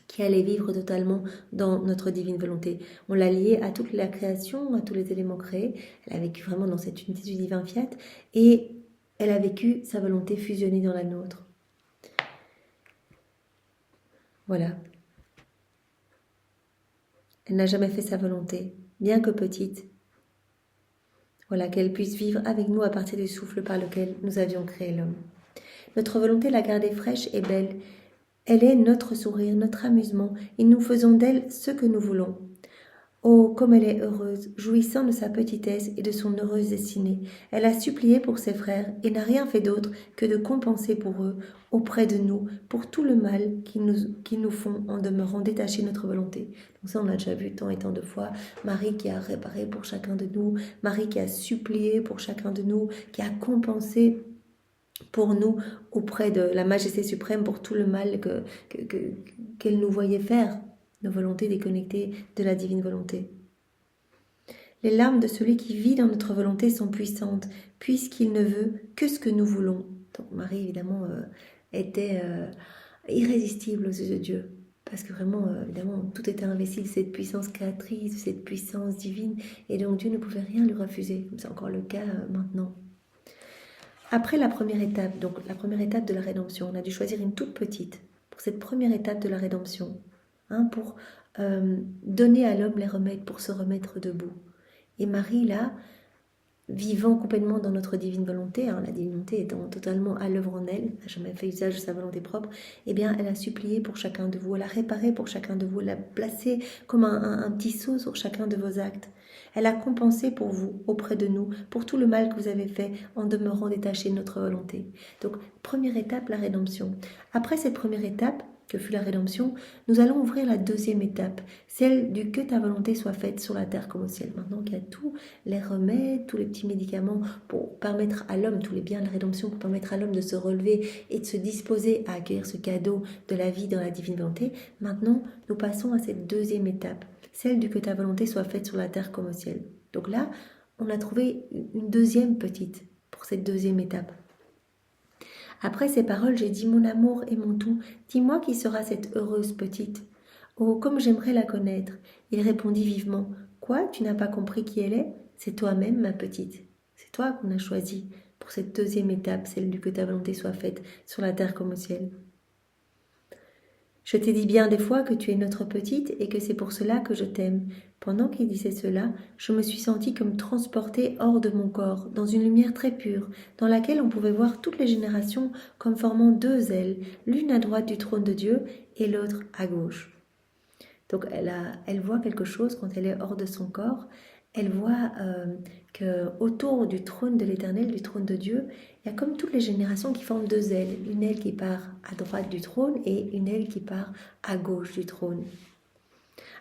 qui allait vivre totalement dans notre divine volonté. On l'a liée à toute la création, à tous les éléments créés. Elle a vécu vraiment dans cette unité du divin fiat et elle a vécu sa volonté fusionnée dans la nôtre. Voilà. Elle n'a jamais fait sa volonté, bien que petite. Voilà, qu'elle puisse vivre avec nous à partir du souffle par lequel nous avions créé l'homme. Notre volonté l'a gardée fraîche et belle. Elle est notre sourire, notre amusement, et nous faisons d'elle ce que nous voulons. Oh, comme elle est heureuse, jouissant de sa petitesse et de son heureuse destinée. Elle a supplié pour ses frères et n'a rien fait d'autre que de compenser pour eux, auprès de nous, pour tout le mal qu'ils nous font en demeurant détachés de notre volonté. Donc ça, on a déjà vu tant et tant de fois. Marie qui a réparé pour chacun de nous, Marie qui a supplié pour chacun de nous, qui a compensé pour nous auprès de la majesté suprême pour tout le mal qu'elle nous voyait faire, nos volontés déconnectées de la divine volonté. Les larmes de celui qui vit dans notre volonté sont puissantes, puisqu'il ne veut que ce que nous voulons. Donc Marie, évidemment, était irrésistible aux yeux de Dieu, parce que vraiment, évidemment, tout était investi de cette puissance créatrice, de cette puissance divine, et donc Dieu ne pouvait rien lui refuser, comme c'est encore le cas maintenant. Après la première étape, donc la première étape de la rédemption, on a dû choisir une toute petite pour cette première étape de la rédemption, pour donner à l'homme les remèdes pour se remettre debout. Et Marie, là, vivant complètement dans notre divine volonté, la divine volonté étant totalement à l'œuvre en elle, n'a jamais fait usage de sa volonté propre, eh bien, elle a supplié pour chacun de vous, elle a réparé pour chacun de vous, elle a placé comme un petit sceau sur chacun de vos actes. Elle a compensé pour vous, auprès de nous, pour tout le mal que vous avez fait en demeurant détaché de notre volonté. Donc, première étape, la rédemption. Après cette première étape, que fut la rédemption, nous allons ouvrir la deuxième étape, celle du que ta volonté soit faite sur la terre comme au ciel. Maintenant qu'il y a tous les remèdes, tous les petits médicaments pour permettre à l'homme, tous les biens de la rédemption pour permettre à l'homme de se relever et de se disposer à accueillir ce cadeau de la vie dans la divine volonté, maintenant nous passons à cette deuxième étape, celle du que ta volonté soit faite sur la terre comme au ciel. Donc là, on a trouvé une deuxième petite pour cette deuxième étape. Après ces paroles, j'ai dit: mon amour et mon tout, dis-moi qui sera cette heureuse petite. Oh, comme j'aimerais la connaître. Il répondit vivement: quoi, tu n'as pas compris qui elle est? C'est toi-même, ma petite. C'est toi qu'on a choisi pour cette deuxième étape, celle du que ta volonté soit faite sur la terre comme au ciel. Je t'ai dit bien des fois que tu es notre petite et que c'est pour cela que je t'aime. Pendant qu'il disait cela, je me suis sentie comme transportée hors de mon corps, dans une lumière très pure, dans laquelle on pouvait voir toutes les générations comme formant deux ailes, l'une à droite du trône de Dieu et l'autre à gauche. Donc elle voit quelque chose quand elle est hors de son corps. Elle voit qu'autour du trône de l'Éternel, du trône de Dieu, il y a comme toutes les générations qui forment deux ailes. Une aile qui part à droite du trône et une aile qui part à gauche du trône.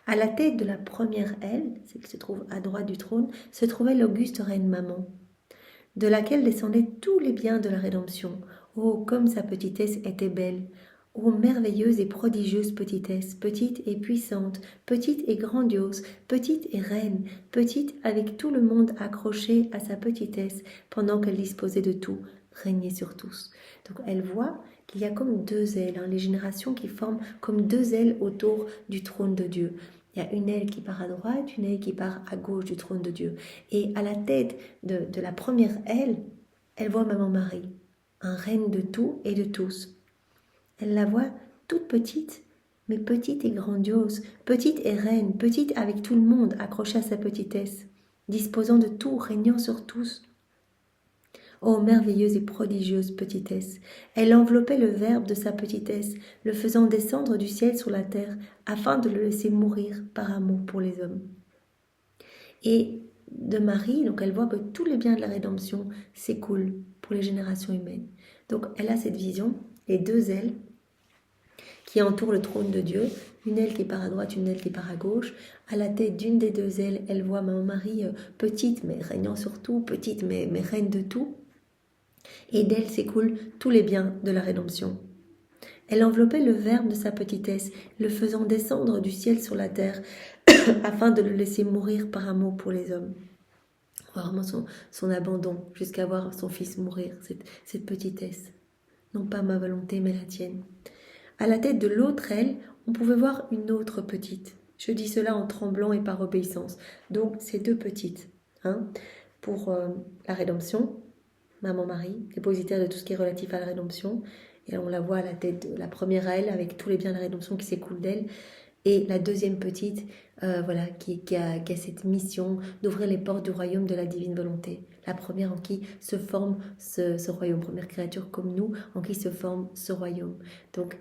À la tête de la première aile, celle qui se trouve à droite du trône, se trouvait l'auguste reine maman, de laquelle descendaient tous les biens de la rédemption. Oh, comme sa petitesse était belle! Ô merveilleuse et prodigieuse petitesse, petite et puissante, petite et grandiose, petite et reine, petite avec tout le monde accroché à sa petitesse, pendant qu'elle disposait de tout, régnait sur tous. Donc elle voit qu'il y a comme deux ailes, les générations qui forment comme deux ailes autour du trône de Dieu. Il y a une aile qui part à droite, une aile qui part à gauche du trône de Dieu. Et à la tête de la première aile, elle voit Maman Marie, un reine de tout et de tous. Elle la voit toute petite, mais petite et grandiose, petite et reine, petite avec tout le monde accrochée à sa petitesse, disposant de tout, régnant sur tous. Ô merveilleuse et prodigieuse petitesse! Elle enveloppait le Verbe de sa petitesse, le faisant descendre du ciel sur la terre, afin de le laisser mourir par amour pour les hommes. Et de Marie, donc elle voit que tous les biens de la rédemption s'écoulent pour les générations humaines. Donc elle a cette vision, les deux ailes qui entourent le trône de Dieu, une aile qui part à droite, une aile qui part à gauche. À la tête d'une des deux ailes, elle voit Maman Marie petite mais régnant sur tout, petite mais reine de tout. Et d'elle s'écoulent tous les biens de la rédemption. Elle enveloppait le Verbe de sa petitesse, le faisant descendre du ciel sur la terre, afin de le laisser mourir par amour pour les hommes. Vraiment son abandon, jusqu'à voir son fils mourir, cette petitesse. Non pas ma volonté, mais la tienne. À la tête de l'autre aile, on pouvait voir une autre petite. Je dis cela en tremblant et par obéissance. Donc, ces deux petites, pour la rédemption, Maman Marie, dépositaire de tout ce qui est relatif à la rédemption. Et on la voit à la tête de la première aile, avec tous les biens de la rédemption qui s'écoulent d'elle. Et la deuxième petite, qui a cette mission d'ouvrir les portes du royaume de la divine volonté. La première en qui se forme ce royaume, première créature comme nous, en qui se forme ce royaume. Donc,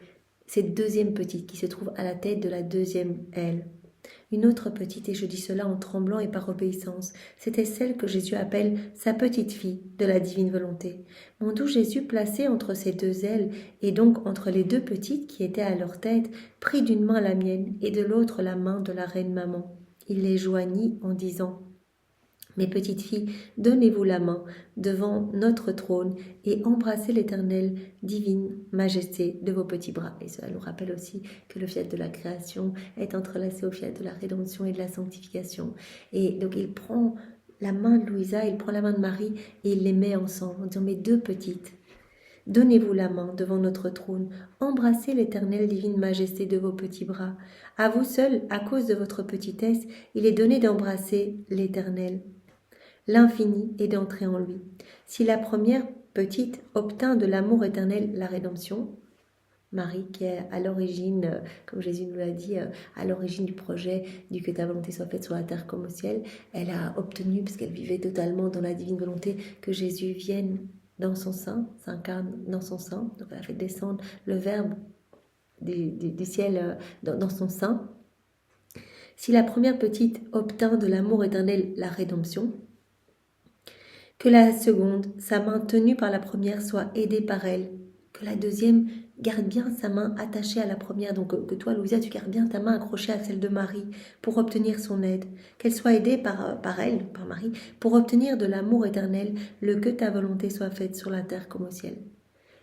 cette deuxième petite qui se trouve à la tête de la deuxième aile. Une autre petite, et je dis cela en tremblant et par obéissance, c'était celle que Jésus appelle sa petite fille de la divine volonté. Mon doux Jésus, placé entre ces deux ailes, et donc entre les deux petites qui étaient à leur tête, prit d'une main la mienne et de l'autre la main de la reine maman. Il les joignit en disant: mes petites filles, donnez-vous la main devant notre trône et embrassez l'Éternelle divine majesté de vos petits bras. Et cela nous rappelle aussi que le fiat de la création est entrelacé au fiat de la rédemption et de la sanctification. Et donc il prend la main de Louisa, il prend la main de Marie et il les met ensemble en disant: mes deux petites, donnez-vous la main devant notre trône, embrassez l'Éternelle divine majesté de vos petits bras. À vous seuls, à cause de votre petitesse, il est donné d'embrasser l'Éternel, l'infini, et d'entrer en lui. Si la première petite obtint de l'amour éternel la rédemption, Marie qui est à l'origine, comme Jésus nous l'a dit, à l'origine du projet du que ta volonté soit faite sur la terre comme au ciel, elle a obtenu, parce qu'elle vivait totalement dans la divine volonté, que Jésus vienne dans son sein, s'incarne dans son sein. Donc elle a fait descendre le Verbe du ciel dans son sein. Si la première petite obtint de l'amour éternel la rédemption, que la seconde, sa main tenue par la première, soit aidée par elle. Que la deuxième garde bien sa main attachée à la première. Donc que toi, Louisa, tu gardes bien ta main accrochée à celle de Marie pour obtenir son aide. Qu'elle soit aidée par elle, par Marie, pour obtenir de l'amour éternel le que ta volonté soit faite sur la terre comme au ciel.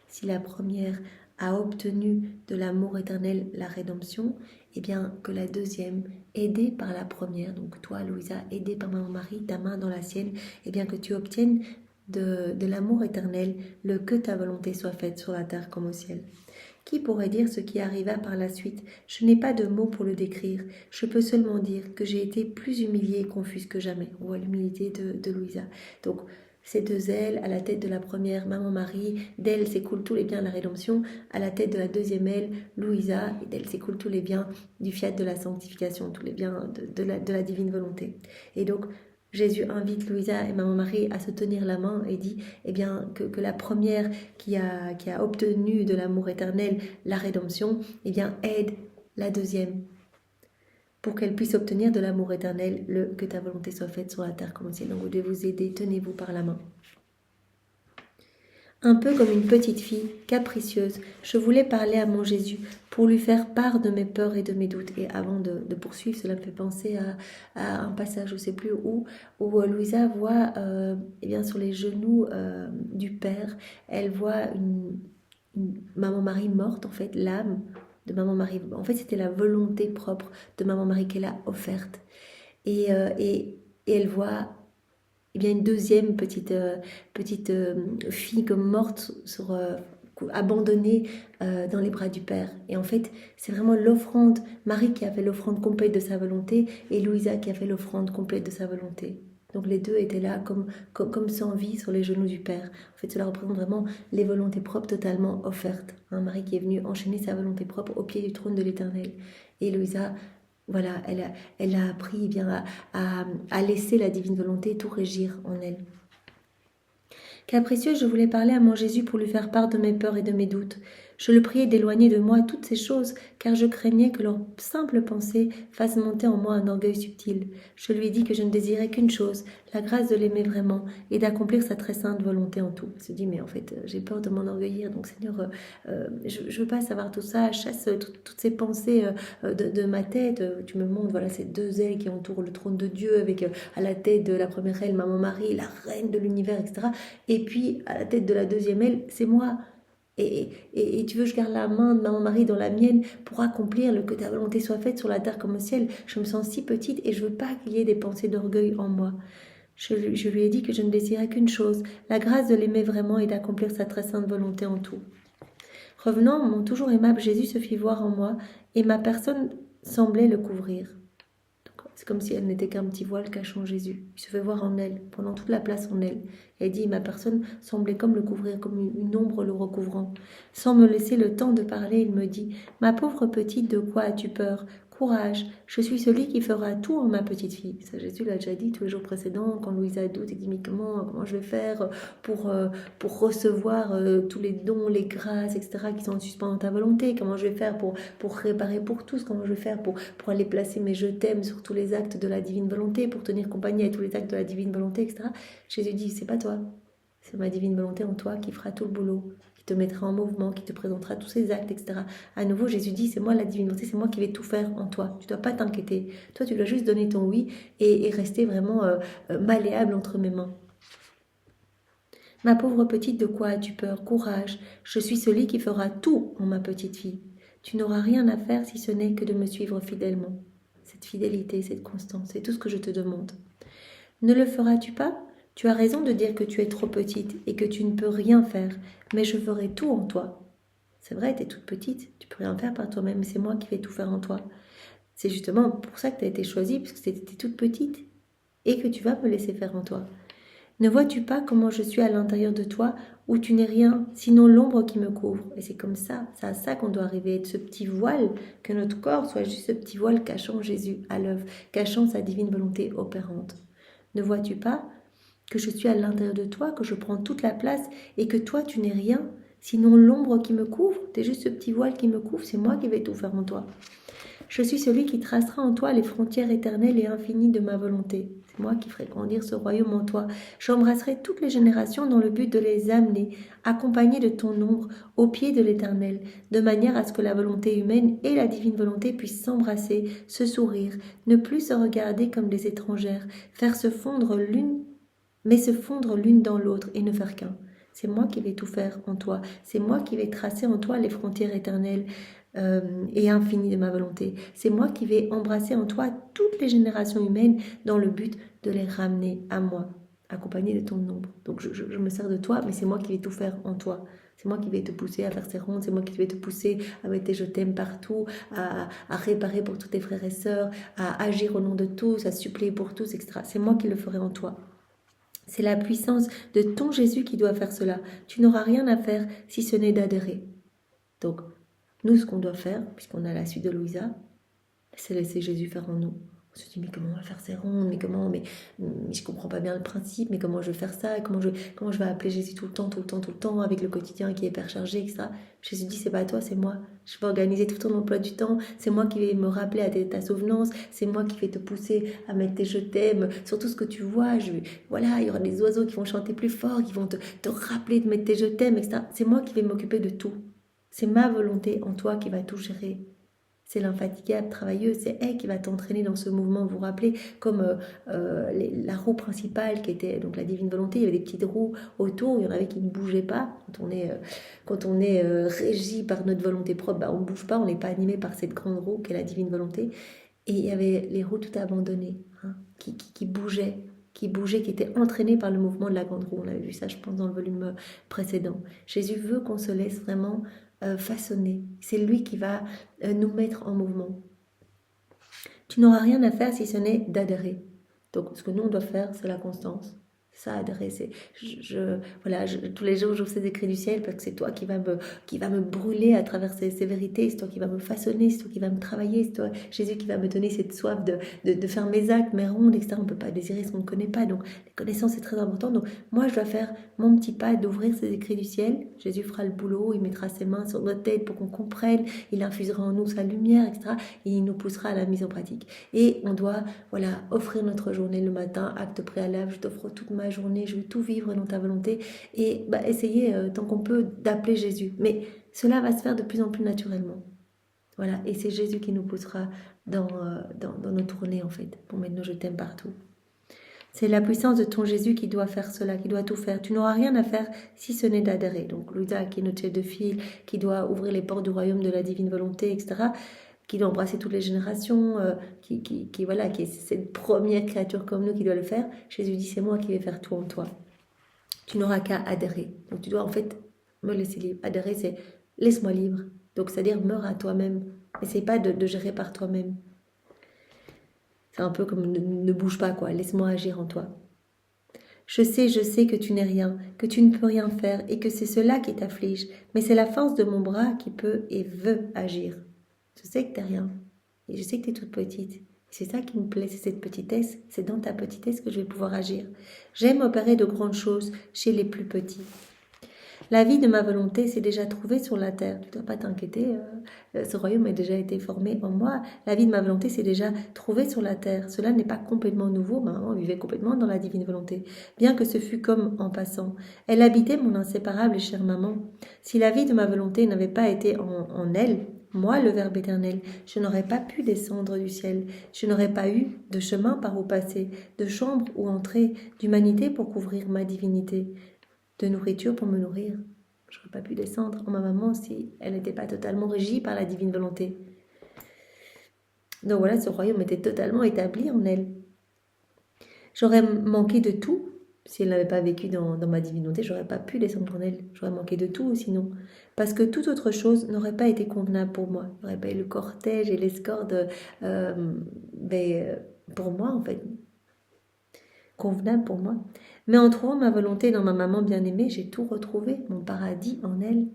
Si la première a obtenu de l'amour éternel la rédemption, et bien que la deuxième, aidée par la première, donc toi Louisa, aidée par Maman Marie, ta main dans la sienne, et bien que tu obtiennes de l'amour éternel le que ta volonté soit faite sur la terre comme au ciel. Qui pourrait dire ce qui arriva par la suite? Je n'ai pas de mots pour le décrire. Je peux seulement dire que j'ai été plus humiliée et confuse que jamais. On voit l'humilité de Louisa. Donc, ces deux ailes, à la tête de la première, Maman Marie, d'elle s'écoulent tous les biens de la rédemption, à la tête de la deuxième aile, Louisa, et d'elle s'écoulent tous les biens du fiat de la sanctification, tous les biens de la divine volonté. Et donc, Jésus invite Louisa et Maman Marie à se tenir la main et dit eh bien, que la première qui a obtenu de l'amour éternel la rédemption, eh bien, aide la deuxième pour qu'elle puisse obtenir de l'amour éternel que ta volonté soit faite sur la terre comme au ciel. Donc vous devez vous aider, tenez-vous par la main. Un peu comme une petite fille, capricieuse, je voulais parler à mon Jésus pour lui faire part de mes peurs et de mes doutes. Et avant de poursuivre, cela me fait penser à un passage, je ne sais plus où Louisa voit eh bien, sur les genoux du Père, elle voit une Maman Marie morte, en fait, l'âme de Maman Marie. En fait, c'était la volonté propre de Maman Marie qu'elle a offerte. Et elle voit eh bien, une deuxième petite fille comme morte, abandonnée dans les bras du Père. Et en fait, c'est vraiment l'offrande, Marie qui a fait l'offrande complète de sa volonté et Louisa qui a fait l'offrande complète de sa volonté. Donc les deux étaient là comme sans vie sur les genoux du Père. En fait, cela représente vraiment les volontés propres totalement offertes. Marie qui est venue enchaîner sa volonté propre au pied du trône de l'Éternel. Et Louisa, voilà, elle a appris eh bien, à laisser la divine volonté tout régir en elle. Capricieux, je voulais parler à mon Jésus pour lui faire part de mes peurs et de mes doutes. Je le priais d'éloigner de moi toutes ces choses, car je craignais que leur simple pensée fasse monter en moi un orgueil subtil. Je lui ai dit que je ne désirais qu'une chose, la grâce de l'aimer vraiment et d'accomplir sa très sainte volonté en tout. Elle se dit, mais en fait, j'ai peur de m'enorgueillir, donc Seigneur, je ne veux pas savoir tout ça, chasse toutes ces pensées de ma tête. Tu me montres, voilà, ces deux ailes qui entourent le trône de Dieu, avec à la tête de la première aile, Maman Marie, la reine de l'univers, etc. Et puis, à la tête de la deuxième aile, c'est moi. Et tu veux que je garde la main de Maman Marie dans la mienne pour accomplir que ta volonté soit faite sur la terre comme au ciel. Je me sens si petite et je veux pas qu'il y ait des pensées d'orgueil en moi. Je lui ai dit que je ne désirais qu'une chose, la grâce de l'aimer vraiment et d'accomplir sa très sainte volonté en tout. Revenant, mon toujours aimable Jésus se fit voir en moi et ma personne semblait le couvrir. C'est comme si elle n'était qu'un petit voile cachant Jésus. Il se fait voir en elle, prenant toute la place en elle. Et elle dit, ma personne semblait comme le couvrir, comme une ombre le recouvrant. Sans me laisser le temps de parler, il me dit, ma pauvre petite, de quoi as-tu peur ? Courage, je suis celui qui fera tout en ma petite fille. Ça, Jésus l'a déjà dit tous les jours précédents, quand Louisa doute, il dit, mais comment je vais faire pour recevoir tous les dons, les grâces, etc., qui sont en suspens dans ta volonté? Comment je vais faire pour réparer pour tous? Comment je vais faire pour aller placer mes je t'aime sur tous les actes de la divine volonté, pour tenir compagnie à tous les actes de la divine volonté, etc. Jésus dit, c'est pas toi, c'est ma divine volonté en toi qui fera tout le boulot, qui te mettra en mouvement, qui te présentera tous ces actes, etc. À nouveau, Jésus dit, c'est moi la divine volonté, c'est moi qui vais tout faire en toi. Tu ne dois pas t'inquiéter. Toi, tu dois juste donner ton oui et rester vraiment malléable entre mes mains. Ma pauvre petite, de quoi as-tu peur? Courage, je suis celui qui fera tout en ma petite fille. Tu n'auras rien à faire si ce n'est que de me suivre fidèlement. Cette fidélité, cette constance, c'est tout ce que je te demande. Ne le feras-tu pas? Tu as raison de dire que tu es trop petite et que tu ne peux rien faire, mais je ferai tout en toi. C'est vrai, tu es toute petite, tu peux rien faire par toi-même, mais c'est moi qui vais tout faire en toi. C'est justement pour ça que tu as été choisie, parce que tu étais toute petite et que tu vas me laisser faire en toi. Ne vois-tu pas comment je suis à l'intérieur de toi, où tu n'es rien, sinon l'ombre qui me couvre? Et c'est comme ça, c'est à ça qu'on doit arriver, être ce petit voile, que notre corps soit juste ce petit voile cachant Jésus à l'œuvre, cachant sa divine volonté opérante. Ne vois-tu pas que je suis à l'intérieur de toi, que je prends toute la place et que toi tu n'es rien, sinon l'ombre qui me couvre? T'es juste ce petit voile qui me couvre, c'est moi qui vais tout faire en toi. Je suis celui qui tracera en toi les frontières éternelles et infinies de ma volonté. C'est moi qui ferai grandir ce royaume en toi. J'embrasserai toutes les générations dans le but de les amener, accompagnés de ton ombre, au pied de l'Éternel, de manière à ce que la volonté humaine et la divine volonté puissent s'embrasser, se sourire, ne plus se regarder comme des étrangères, se fondre l'une dans l'autre et ne faire qu'un. C'est moi qui vais tout faire en toi. C'est moi qui vais tracer en toi les frontières éternelles et infinies de ma volonté. C'est moi qui vais embrasser en toi toutes les générations humaines dans le but de les ramener à moi, accompagné de ton ombre. Donc je me sers de toi, mais c'est moi qui vais tout faire en toi. C'est moi qui vais te pousser à faire ces rondes, c'est moi qui vais te pousser à mettre tes je t'aime partout, à réparer pour tous tes frères et sœurs, à agir au nom de tous, à suppléer pour tous, etc. C'est moi qui le ferai en toi. C'est la puissance de ton Jésus qui doit faire cela. Tu n'auras rien à faire si ce n'est d'adhérer. Donc, nous, ce qu'on doit faire, puisqu'on a la suite de Louisa, c'est laisser Jésus faire en nous. On se dit, mais comment on va faire ces rondes, mais je comprends pas bien le principe, mais comment je vais faire ça, comment je vais appeler Jésus tout le temps, avec le quotidien qui est hyper chargé, etc. Jésus dit, c'est pas toi, c'est moi. Je vais organiser tout ton emploi du temps, c'est moi qui vais me rappeler à ta souvenance, c'est moi qui vais te pousser à mettre tes je t'aime sur tout ce que tu vois. Voilà, il y aura des oiseaux qui vont chanter plus fort, qui vont te rappeler de mettre tes je t'aime, etc. C'est moi qui vais m'occuper de tout. C'est ma volonté en toi qui va tout gérer. C'est l'infatigable travailleuse, c'est elle qui va t'entraîner dans ce mouvement. Vous vous rappelez, comme la roue principale qui était donc la divine volonté, il y avait des petites roues autour, il y en avait qui ne bougeaient pas. Quand on est régi par notre volonté propre, on ne bouge pas, on n'est pas animé par cette grande roue qui est la divine volonté. Et il y avait les roues tout abandonnées, qui bougeaient, qui étaient entraînées par le mouvement de la grande roue. On avait vu ça, je pense, dans le volume précédent. Jésus veut qu'on se laisse vraiment façonner. C'est lui qui va nous mettre en mouvement. Tu n'auras rien à faire si ce n'est d'adhérer. Donc, ce que nous, on doit faire, c'est la constance. Ça, adhérer, c'est... tous les jours, j'ouvre ces écrits du ciel parce que c'est toi qui va me brûler à travers ces vérités. C'est toi qui va me façonner, c'est toi qui va me travailler. C'est toi, Jésus, qui va me donner cette soif de faire mes actes, mes rondes, etc. On ne peut pas désirer ce qu'on ne connaît pas. Donc, les connaissances, c'est très important. Donc, moi, je dois faire mon petit pas d'ouvrir ces écrits du ciel. Jésus fera le boulot. Il mettra ses mains sur notre tête pour qu'on comprenne. Il infusera en nous sa lumière, etc. Et il nous poussera à la mise en pratique. Et on doit, offrir notre journée le matin, acte préalable. Je t'offre toute ma journée, je veux tout vivre dans ta volonté et essayer tant qu'on peut d'appeler Jésus. Mais cela va se faire de plus en plus naturellement. Voilà, et c'est Jésus qui nous poussera dans nos tournées en fait, pour mettre nos je t'aime partout. C'est la puissance de ton Jésus qui doit faire cela, qui doit tout faire. Tu n'auras rien à faire si ce n'est d'adhérer. Donc Louisa, qui est notre chef de file, qui doit ouvrir les portes du royaume de la divine volonté, etc., qui doit embrasser toutes les générations, qui est cette première créature comme nous qui doit le faire. Jésus dit, c'est moi qui vais faire tout en toi. Tu n'auras qu'à adhérer. Donc tu dois en fait me laisser libre. Adhérer, c'est laisse-moi libre. Donc c'est-à-dire meurs à toi-même. Essaye pas de gérer par toi-même. C'est un peu comme ne bouge pas, quoi. Laisse-moi agir en toi. Je sais que tu n'es rien, que tu ne peux rien faire et que c'est cela qui t'afflige. Mais c'est la force de mon bras qui peut et veut agir. Je sais que tu n'es rien. Et je sais que tu es toute petite. C'est ça qui me plaît, c'est cette petitesse. C'est dans ta petitesse que je vais pouvoir agir. J'aime opérer de grandes choses chez les plus petits. La vie de ma volonté s'est déjà trouvée sur la terre. Tu ne dois pas t'inquiéter, ce royaume a déjà été formé en moi. La vie de ma volonté s'est déjà trouvée sur la terre. Cela n'est pas complètement nouveau. Ma maman vivait complètement dans la divine volonté, bien que ce fût comme en passant. Elle habitait mon inséparable et chère maman. Si la vie de ma volonté n'avait pas été en elle, moi, le Verbe éternel, je n'aurais pas pu descendre du ciel. Je n'aurais pas eu de chemin par où passer, de chambre où entrer, d'humanité pour couvrir ma divinité, de nourriture pour me nourrir. Je n'aurais pas pu descendre en ma maman si elle n'était pas totalement régie par la divine volonté. Donc voilà, ce royaume était totalement établi en elle. J'aurais manqué de tout. Si elle n'avait pas vécu dans ma divinité, j'aurais pas pour elle. J'aurais manqué de tout sinon. Parce que toute autre chose n'aurait pas été convenable pour moi. Il n'y aurait pas eu le cortège et l'escorte pour moi en fait. Convenable pour moi. Mais en trouvant ma volonté dans ma maman bien-aimée, j'ai tout retrouvé, mon paradis en elle.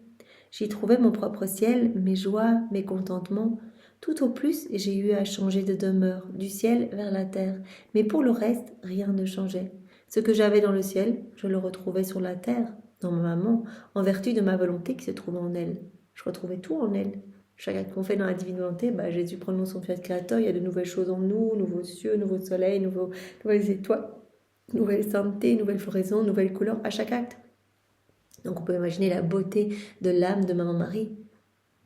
J'y trouvais mon propre ciel, mes joies, mes contentements. Tout au plus, j'ai eu à changer de demeure, du ciel vers la terre. Mais pour le reste, rien ne changeait. Ce que j'avais dans le ciel, je le retrouvais sur la terre, dans ma maman, en vertu de ma volonté qui se trouvait en elle. Je retrouvais tout en elle. Chaque acte qu'on fait dans la divine volonté, Jésus prononce son fiat créateur, il y a de nouvelles choses en nous, nouveaux cieux, nouveaux soleils, nouvelles étoiles, nouvelle santé, nouvelle floraison, nouvelle couleur à chaque acte. Donc on peut imaginer la beauté de l'âme de Maman Marie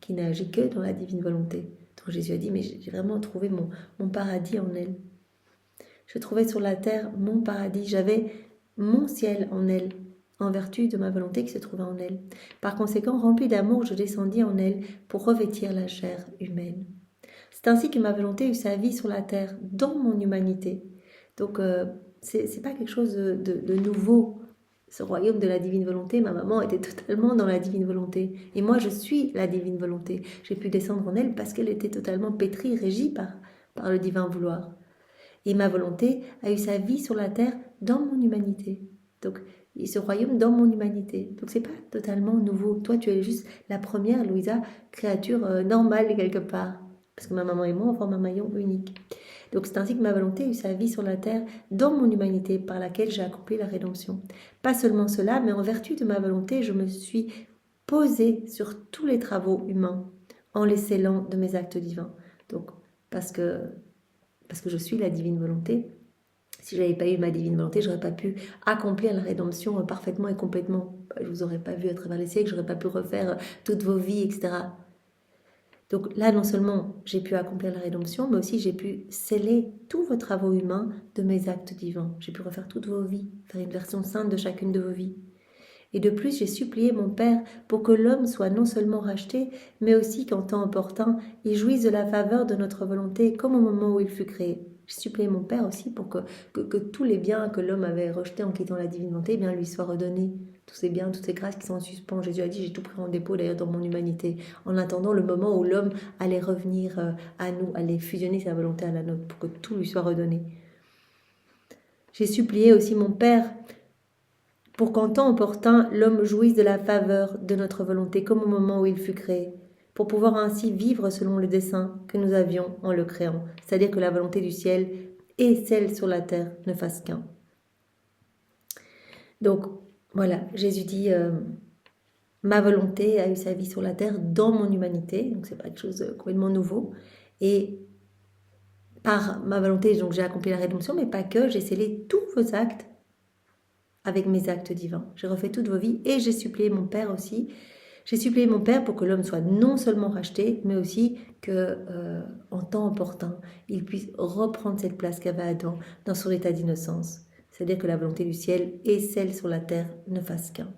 qui n'agit que dans la divine volonté. Donc Jésus a dit, mais j'ai vraiment trouvé mon paradis en elle. Je trouvais sur la terre mon paradis, j'avais mon ciel en elle. en vertu de ma volonté qui se trouvait en elle. Par conséquent, rempli d'amour, je descendis en elle pour revêtir la chair humaine. C'est ainsi que ma volonté eut sa vie sur la terre, dans mon humanité. Donc, c'est pas quelque chose de nouveau. Ce royaume de la divine volonté, ma maman était totalement dans la divine volonté. Et moi, je suis la divine volonté. J'ai pu descendre en elle parce qu'elle était totalement pétrie, régie par le divin vouloir. Et ma volonté a eu sa vie sur la terre dans mon humanité. Donc, ce royaume dans mon humanité. Donc, c'est pas totalement nouveau. Toi, tu es juste la première, Louisa, créature normale quelque part. Parce que ma maman et moi, on forme un maillon unique. Donc, c'est ainsi que ma volonté a eu sa vie sur la terre dans mon humanité par laquelle j'ai accompli la rédemption. Pas seulement cela, mais en vertu de ma volonté, je me suis posée sur tous les travaux humains en les scellant de mes actes divins. Donc, parce que je suis la divine volonté. Si je n'avais pas eu ma divine volonté, je n'aurais pas pu accomplir la rédemption parfaitement et complètement. Je ne vous aurais pas vu à travers les siècles, je n'aurais pas pu refaire toutes vos vies, etc. Donc là, non seulement j'ai pu accomplir la rédemption, mais aussi j'ai pu sceller tous vos travaux humains de mes actes divins. J'ai pu refaire toutes vos vies, faire une version sainte de chacune de vos vies. Et de plus, j'ai supplié mon Père pour que l'homme soit non seulement racheté, mais aussi qu'en temps opportun, il jouisse de la faveur de notre volonté, comme au moment où il fut créé. J'ai supplié mon Père aussi pour que tous les biens que l'homme avait rejetés en quittant la divine volonté, eh bien, lui soient redonnés. Tous ces biens, toutes ces grâces qui sont en suspens. Jésus a dit, j'ai tout pris en dépôt d'ailleurs dans mon humanité, en attendant le moment où l'homme allait revenir à nous, allait fusionner sa volonté à la nôtre, pour que tout lui soit redonné. J'ai supplié aussi mon Père pour qu'en temps opportun, l'homme jouisse de la faveur de notre volonté, comme au moment où il fut créé, pour pouvoir ainsi vivre selon le dessein que nous avions en le créant, c'est-à-dire que la volonté du ciel et celle sur la terre ne fassent qu'un. Donc, voilà, Jésus dit, ma volonté a eu sa vie sur la terre dans mon humanité, donc c'est pas quelque chose de complètement nouveau, et par ma volonté, donc j'ai accompli la rédemption, mais pas que, j'ai scellé tous vos actes avec mes actes divins. J'ai refait toutes vos vies et j'ai supplié mon Père aussi. J'ai supplié mon Père pour que l'homme soit non seulement racheté, mais aussi que, en temps opportun, il puisse reprendre cette place qu'avait Adam dans son état d'innocence. C'est-à-dire que la volonté du ciel et celle sur la terre ne fassent qu'un.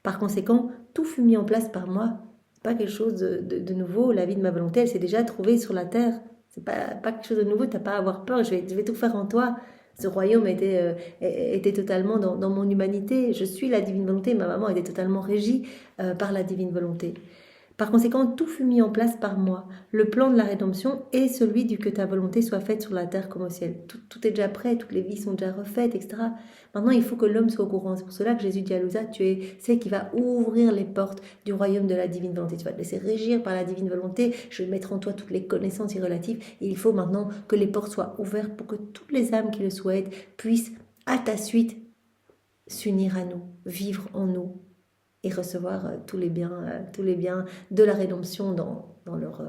Par conséquent, tout fut mis en place par moi. Pas quelque chose de nouveau. La vie de ma volonté, elle s'est déjà trouvée sur la terre. C'est pas quelque chose de nouveau. T'as pas à avoir peur. Je vais tout faire en toi. Ce royaume était totalement dans mon humanité. Je suis la divine volonté. Ma maman était totalement régie par la divine volonté. Par conséquent, tout fut mis en place par moi. Le plan de la rédemption est celui du que ta volonté soit faite sur la terre comme au ciel. Tout est déjà prêt, toutes les vies sont déjà refaites, etc. Maintenant, il faut que l'homme soit au courant. C'est pour cela que Jésus dit à Louisa, tu es celle qui va ouvrir les portes du royaume de la divine volonté. Tu vas te laisser régir par la divine volonté. Je vais mettre en toi toutes les connaissances irrelatives. Et il faut maintenant que les portes soient ouvertes pour que toutes les âmes qui le souhaitent puissent, à ta suite, s'unir à nous, vivre en nous et recevoir tous les biens de la rédemption dans leur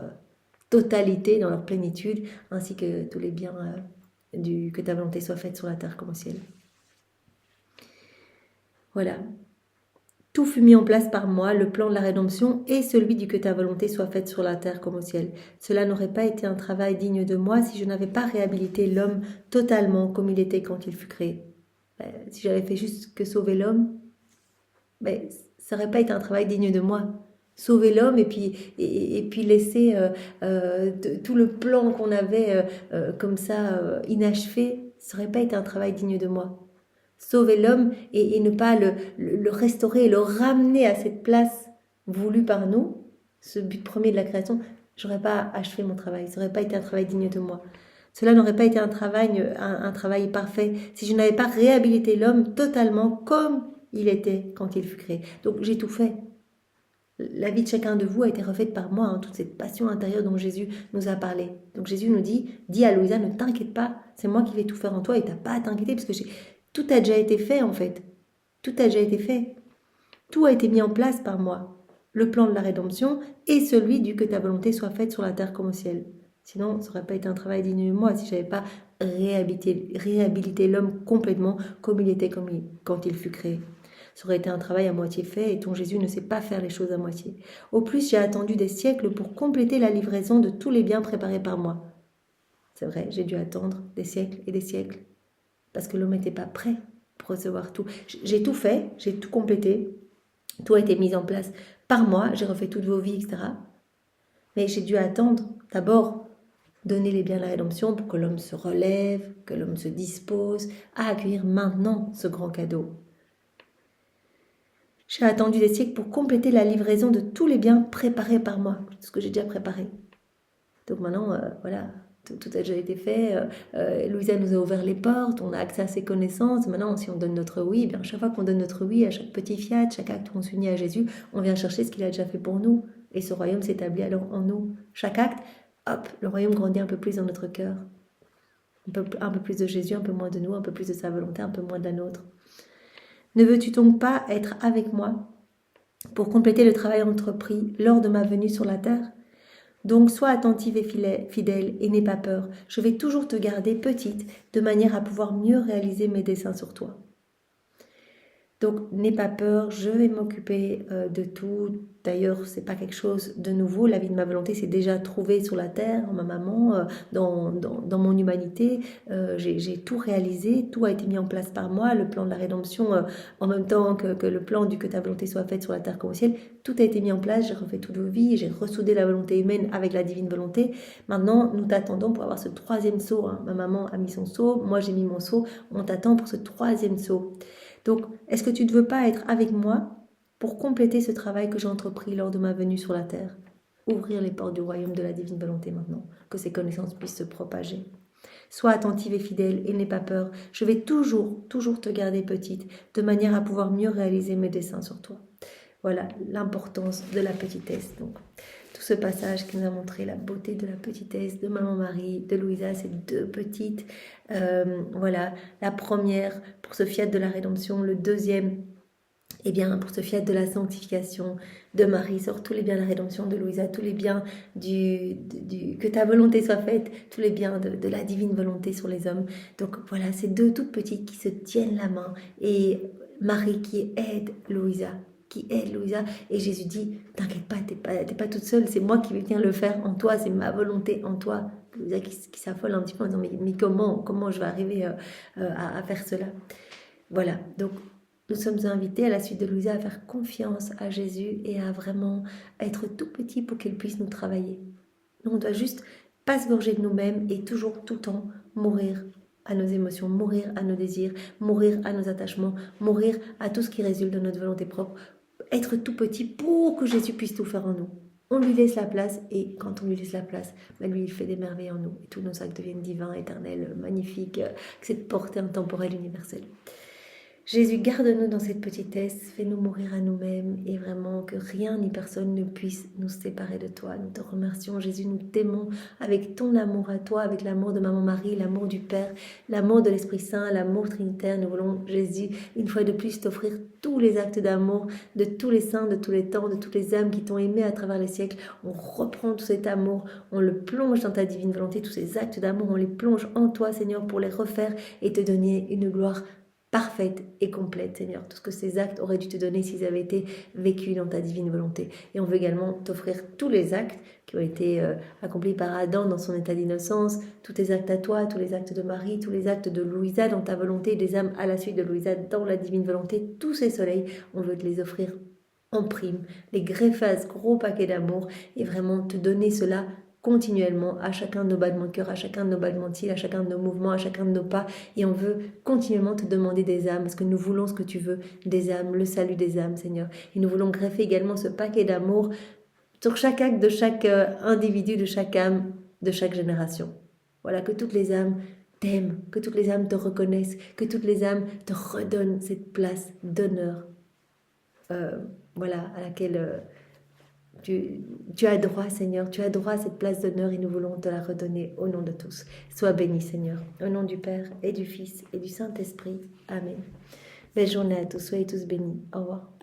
totalité, dans leur plénitude, ainsi que tous les biens que ta volonté soit faite sur la terre comme au ciel. Voilà. Tout fut mis en place par moi, le plan de la rédemption et celui du que ta volonté soit faite sur la terre comme au ciel. Cela n'aurait pas été un travail digne de moi si je n'avais pas réhabilité l'homme totalement comme il était quand il fut créé. Si j'avais fait juste que sauver l'homme, ça n'aurait pas été un travail digne de moi. Sauver l'homme et puis laisser tout le plan qu'on avait comme ça inachevé, ça n'aurait pas été un travail digne de moi. Sauver l'homme et ne pas le restaurer et le ramener à cette place voulue par nous, ce but premier de la création, j'aurais pas achevé mon travail, ça n'aurait pas été un travail digne de moi. Cela n'aurait pas été un travail parfait si je n'avais pas réhabilité l'homme totalement comme il était quand il fut créé. Donc j'ai tout fait. La vie de chacun de vous a été refaite par moi, toute cette passion intérieure dont Jésus nous a parlé. Donc Jésus nous dit à Louisa, ne t'inquiète pas, c'est moi qui vais tout faire en toi et tu n'as pas à t'inquiéter parce que tout a déjà été fait en fait. Tout a déjà été fait. Tout a été mis en place par moi. Le plan de la rédemption et celui du que ta volonté soit faite sur la terre comme au ciel. Sinon, ça n'aurait pas été un travail digne de moi si je n'avais pas réhabilité l'homme complètement comme il était quand il fut créé. Ça aurait été un travail à moitié fait et ton Jésus ne sait pas faire les choses à moitié. Au plus, j'ai attendu des siècles pour compléter la livraison de tous les biens préparés par moi. C'est vrai, j'ai dû attendre des siècles et des siècles parce que l'homme n'était pas prêt pour recevoir tout. J'ai tout fait, j'ai tout complété, tout a été mis en place par moi, j'ai refait toutes vos vies, etc. Mais j'ai dû attendre d'abord donner les biens de la rédemption pour que l'homme se relève, que l'homme se dispose à accueillir maintenant ce grand cadeau. J'ai attendu des siècles pour compléter la livraison de tous les biens préparés par moi, ce que j'ai déjà préparé. Donc maintenant, voilà, tout a déjà été fait. Louisa nous a ouvert les portes, on a accès à ses connaissances. Maintenant, si on donne notre oui, eh bien, chaque fois qu'on donne notre oui, à chaque petit fiat, chaque acte où on s'unit à Jésus, on vient chercher ce qu'il a déjà fait pour nous. Et ce royaume s'établit alors en nous. Chaque acte, hop, le royaume grandit un peu plus dans notre cœur. Un peu plus de Jésus, un peu moins de nous, un peu plus de sa volonté, un peu moins de la nôtre. Ne veux-tu donc pas être avec moi pour compléter le travail entrepris lors de ma venue sur la terre ? Donc sois attentive et fidèle et n'aie pas peur. Je vais toujours te garder petite de manière à pouvoir mieux réaliser mes desseins sur toi. Donc n'aie pas peur, je vais m'occuper de tout. D'ailleurs, c'est pas quelque chose de nouveau. La vie de ma volonté s'est déjà trouvée sur la terre, ma maman, dans mon humanité. J'ai tout réalisé, tout a été mis en place par moi. Le plan de la rédemption, en même temps que le plan du que ta volonté soit faite sur la terre comme au ciel, tout a été mis en place. J'ai refait toutes vos vies, j'ai ressoudé la volonté humaine avec la divine volonté. Maintenant, nous t'attendons pour avoir ce troisième saut. Ma maman a mis son saut, moi j'ai mis mon saut. On t'attend pour ce troisième saut. Donc, est-ce que tu ne veux pas être avec moi pour compléter ce travail que j'ai entrepris lors de ma venue sur la terre ? Ouvrir les portes du royaume de la divine volonté maintenant, que ces connaissances puissent se propager. Sois attentive et fidèle et n'aie pas peur. Je vais toujours te garder petite, de manière à pouvoir mieux réaliser mes desseins sur toi. Voilà l'importance de la petitesse. Donc, tout ce passage qui nous a montré la beauté de la petitesse de Maman Marie, de Louisa, ces deux petites. Voilà, la première pour ce fiat de la rédemption, le deuxième, eh bien, pour ce fiat de la sanctification de Marie, sur tous les biens de la rédemption de Louisa, tous les biens que ta volonté soit faite, tous les biens de la divine volonté sur les hommes. Donc voilà, ces deux toutes petites qui se tiennent la main et Marie qui aide Louisa. Et Jésus dit, t'inquiète pas, t'es pas toute seule, c'est moi qui vais venir le faire en toi, c'est ma volonté en toi. Louisa qui s'affole un petit peu en disant, mais comment je vais arriver à faire cela? Voilà, donc nous sommes invités à la suite de Louisa à faire confiance à Jésus et à vraiment être tout petit pour qu'il puisse nous travailler. Nous, on doit juste pas se gorger de nous-mêmes et toujours tout le temps mourir à nos émotions, mourir à nos désirs, mourir à nos attachements, mourir à tout ce qui résulte de notre volonté propre, être tout petit pour que Jésus puisse tout faire en nous. On lui laisse la place et quand on lui laisse la place, lui il fait des merveilles en nous et tous nos actes deviennent divins, éternels, magnifiques, que cette portée intemporelle, universelle. Jésus, garde-nous dans cette petitesse, fais-nous mourir à nous-mêmes et vraiment que rien ni personne ne puisse nous séparer de toi. Nous te remercions, Jésus, nous t'aimons avec ton amour à toi, avec l'amour de Maman Marie, l'amour du Père, l'amour de l'Esprit Saint, l'amour trinitaire. Nous voulons, Jésus, une fois de plus t'offrir tous les actes d'amour de tous les saints, de tous les temps, de toutes les âmes qui t'ont aimé à travers les siècles. On reprend tout cet amour, on le plonge dans ta divine volonté, tous ces actes d'amour, on les plonge en toi, Seigneur, pour les refaire et te donner une gloire parfaite et complète, Seigneur. Tout ce que ces actes auraient dû te donner s'ils avaient été vécus dans ta divine volonté. Et on veut également t'offrir tous les actes qui ont été accomplis par Adam dans son état d'innocence, tous tes actes à toi, tous les actes de Marie, tous les actes de Louisa dans ta volonté, des âmes à la suite de Louisa dans la divine volonté, tous ces soleils, on veut te les offrir en prime, les greffer ce gros paquet d'amour et vraiment te donner cela continuellement à chacun de nos battements de cœur, à chacun de nos battements de cils, à chacun de nos mouvements, à chacun de nos pas. Et on veut continuellement te demander des âmes, parce que nous voulons ce que tu veux, des âmes, le salut des âmes, Seigneur. Et nous voulons greffer également ce paquet d'amour sur chaque acte de chaque individu, de chaque âme, de chaque génération. Voilà, que toutes les âmes t'aiment, que toutes les âmes te reconnaissent, que toutes les âmes te redonnent cette place d'honneur, voilà, à laquelle... Tu as droit, Seigneur, tu as droit à cette place d'honneur et nous voulons te la redonner au nom de tous. Sois béni, Seigneur, au nom du Père et du Fils et du Saint-Esprit. Amen. Belle journée à tous, soyez tous bénis. Au revoir.